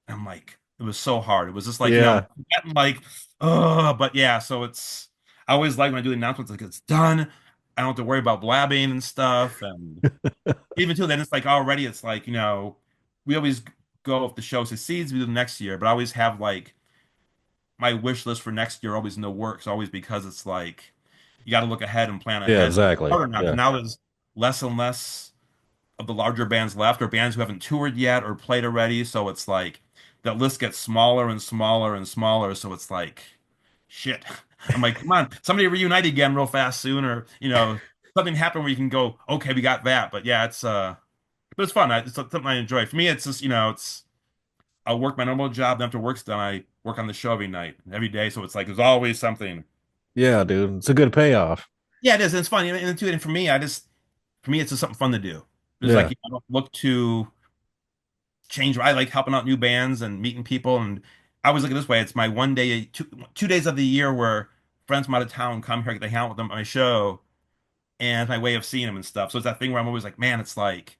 And I'm like, it was so hard. It was just like, Yeah. getting like, but yeah, so it's I always like when I do the announcements, like it's done. I don't have to worry about blabbing and stuff. And even too, then it's like already it's like, we always go if the show succeeds, we do the next year, but I always have like my wish list for next year always in the works, always because it's like you got to look ahead and plan Yeah, ahead. exactly. Harder now because Yeah. now there's less and less of the larger bands left or bands who haven't toured yet or played already. So it's like that list gets smaller and smaller and smaller. So it's like, shit. I'm like, come on, somebody reunite again real fast soon, or something happen where you can go, okay, we got that. But yeah, but it's fun. It's something I enjoy. For me, it's just it's I'll work my normal job, and after work's done, I work on the show every night, every day. So it's like there's always something. Yeah, dude. It's a good payoff. Yeah, it is. And it's fun. And for me, for me, it's just something fun to do. It's like Yeah. I don't look to change. I like helping out new bands and meeting people. And I always look at it this way. It's my 1 day, 2 days of the year where friends from out of town come here, they hang out with them at my show, and it's my way of seeing them and stuff. So it's that thing where I'm always like, man, it's like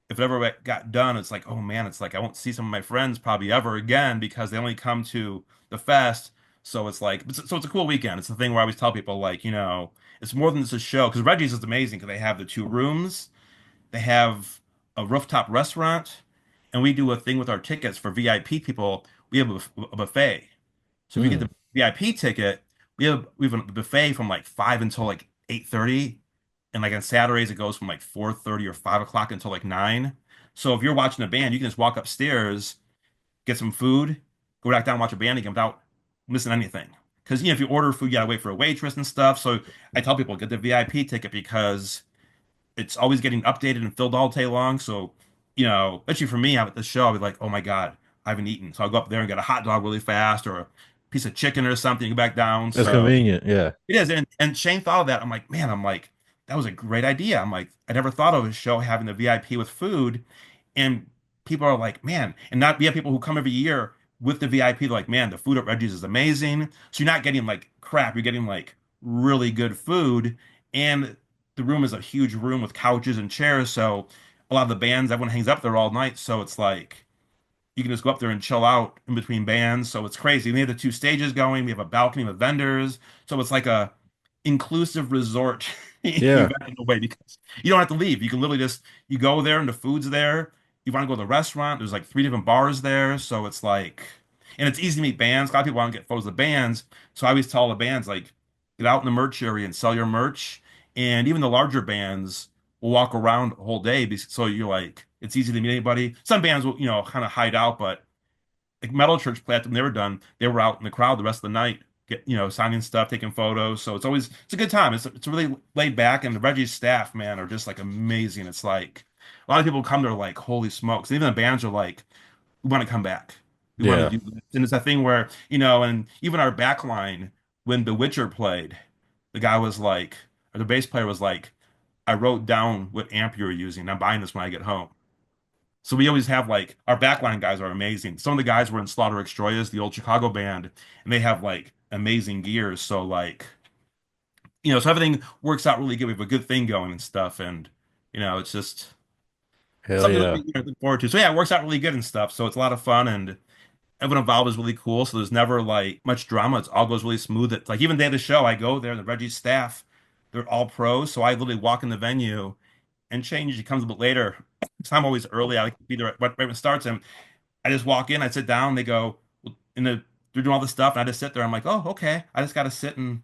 if it ever got done, it's like, oh man, it's like I won't see some of my friends probably ever again because they only come to the fest. So it's like, so it's a cool weekend. It's the thing where I always tell people like, it's more than just a show because Reggie's is amazing because they have the 2 rooms. They have a rooftop restaurant, and we do a thing with our tickets for VIP people. We have a buffet. So if you get Mm, the VIP ticket, we have a buffet from like 5 until like 8:30, and like on Saturdays it goes from like 4:30 or 5 o'clock until like 9. So if you're watching a band, you can just walk upstairs, get some food, go back down and watch a band again without missing anything. Because if you order food, you gotta wait for a waitress and stuff. So I tell people get the VIP ticket because it's always getting updated and filled all day long. So, especially for me, I'm at the show, I'll be like, oh my God, I haven't eaten. So I'll go up there and get a hot dog really fast or a piece of chicken or something, go back down. it's So convenient. Yeah. it is. And Shane thought of that. I'm like, that was a great idea. I'm like, I never thought of a show having the VIP with food. And people are like, man, and not we have people who come every year with the VIP, they're like, man, the food at Reggie's is amazing. So you're not getting like crap, you're getting like really good food. And the room is a huge room with couches and chairs. So a lot of the bands, everyone hangs up there all night. So it's like you can just go up there and chill out in between bands. So it's crazy. We have the two stages going. We have a balcony with vendors. So it's like a inclusive resort Yeah. event in a way because you don't have to leave. You can literally just you go there and the food's there. You want to go to the restaurant, there's like three different bars there. So it's like and it's easy to meet bands. A lot of people want to get photos of bands. So I always tell the bands like get out in the merch area and sell your merch. And even the larger bands will walk around the whole day so you're like it's easy to meet anybody. Some bands will, kind of hide out, but like Metal Church Platinum, they were done. They were out in the crowd the rest of the night, signing stuff, taking photos. So it's a good time. It's really laid back, and the Reggie's staff, man, are just like amazing. It's like a lot of people come there like, holy smokes. And even the bands are like, we want to come back. We want Yeah. to do this. And it's a thing where, and even our back line, when The Witcher played, the guy was like, or the bass player was like, I wrote down what amp you were using. I'm buying this when I get home. So we always have like our backline guys are amazing. Some of the guys were in Slaughter Extroyas, the old Chicago band, and they have like amazing gears. So like, so everything works out really good. We have a good thing going and stuff, and it's just Hell something that yeah. we look forward to. So yeah, it works out really good and stuff. So it's a lot of fun, and everyone involved is really cool. So there's never like much drama. It's all goes really smooth. It's like even the day of the show, I go there, the Reggie staff, they're all pros. So I literally walk in the venue and change. He comes a bit later. So I'm always early. I like to be there right when it starts. And I just walk in, I sit down, they go, and they're doing all this stuff, and I just sit there. I'm like, oh, okay. I just got to sit and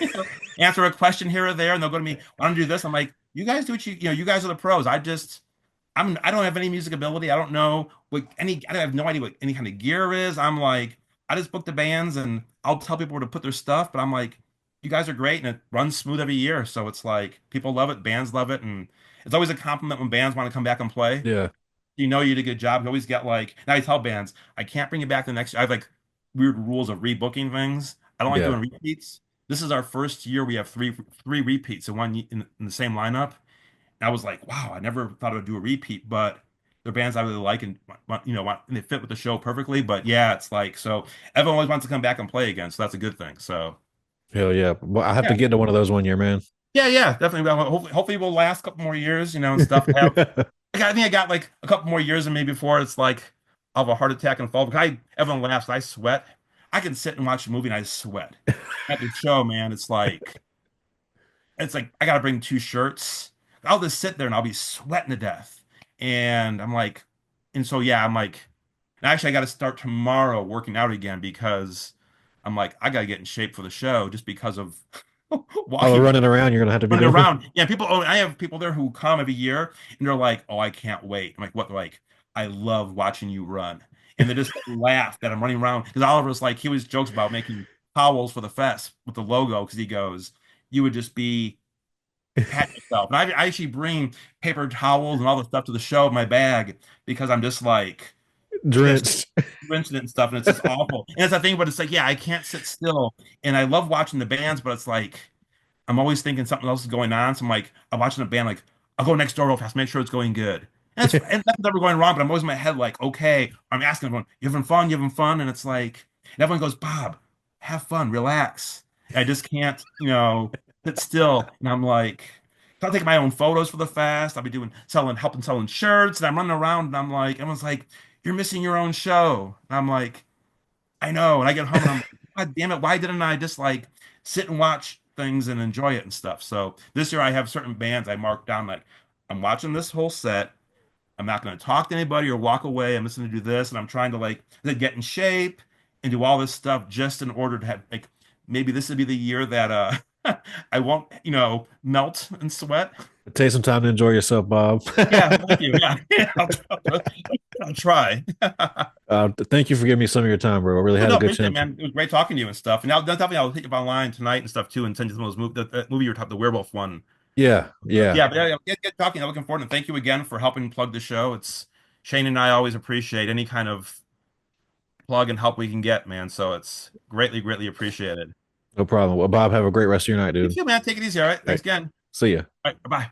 you know, answer a question here or there, and they'll go to me, I want to do this. I'm like, you guys do what you guys are the pros. I don't have any music ability. I don't know I have no idea what any kind of gear is. I'm like, I just book the bands and I'll tell people where to put their stuff, but I'm like, you guys are great, and it runs smooth every year. So it's like people love it, bands love it, and it's always a compliment when bands want to come back and play. Yeah. You did a good job. You always get like now I tell bands I can't bring you back the next year. I have like weird rules of rebooking things. I don't like Yeah. doing repeats. This is our first year we have three repeats in in the same lineup. And I was like, wow, I never thought I would do a repeat, but they're bands I really like and and they fit with the show perfectly. But yeah, it's like so everyone always wants to come back and play again, so that's a good thing. So Hell yeah. Well, I have to yeah, get to one of those one year, man. yeah, definitely. Well, hopefully we'll last a couple more years, and stuff. I think I got like a couple more years in me before it's like I'll have a heart attack and fall. Because everyone laughs. I sweat. I can sit and watch a movie and I sweat. At the show, man, it's like I gotta bring two shirts. I'll just sit there and I'll be sweating to death. And I'm like, and so yeah, I'm like, actually I gotta start tomorrow working out again because I'm like, I gotta get in shape for the show just because of Oh, walking running around, you're gonna have to be running doing. around. Yeah, people. Oh, I have people there who come every year, and they're like, "Oh, I can't wait." I'm like, "What?" They're like, "I love watching you run," and they just laugh that I'm running around because Oliver's like, he always jokes about making towels for the fest with the logo because he goes, "You would just be pat yourself." And I actually bring paper towels and all the stuff to the show in my bag because I'm just like just Drenched. rinsing it and stuff, and it's just awful. And it's a thing, but it's like, yeah, I can't sit still, and I love watching the bands, but it's like. I'm always thinking something else is going on. So I'm like, I'm watching a band, like, I'll go next door real fast, make sure it's going good. And that's never going wrong, but I'm always in my head, like, okay, I'm asking everyone, you having fun? You having fun? And it's like, and everyone goes, Bob, have fun, relax. And I just can't, sit still. And I'm like, I'll take my own photos for the fest. I'll be helping selling shirts. And I'm running around and I'm like, everyone's like, you're missing your own show. And I'm like, I know. And I get home and I'm like, God damn it, why didn't I just like sit and watch things and enjoy it and stuff? So this year I have certain bands I marked down like I'm watching this whole set. I'm not going to talk to anybody or walk away. I'm just going to do this. And I'm trying to like get in shape and do all this stuff just in order to have like maybe this would be the year that I won't, melt and sweat. Take some time to enjoy yourself, Bob. Yeah, thank you. Yeah, I'll try. Thank you for giving me some of your time, bro. I really Oh, had no, a good appreciate it, chance. man. It was great talking to you and stuff. And definitely I'll hit you up online tonight and stuff too, and send you some of those that movie you were talking, the werewolf one. Yeah, yeah. Yeah, but yeah, get talking. I'm looking forward, and thank you again for helping plug the show. It's Shane and I always appreciate any kind of plug and help we can get, man. So it's greatly appreciated. No problem. Well, Bob, have a great rest of your night, You dude. too, man. Take it easy. All right. All Thanks right. again. See ya. All right. Bye.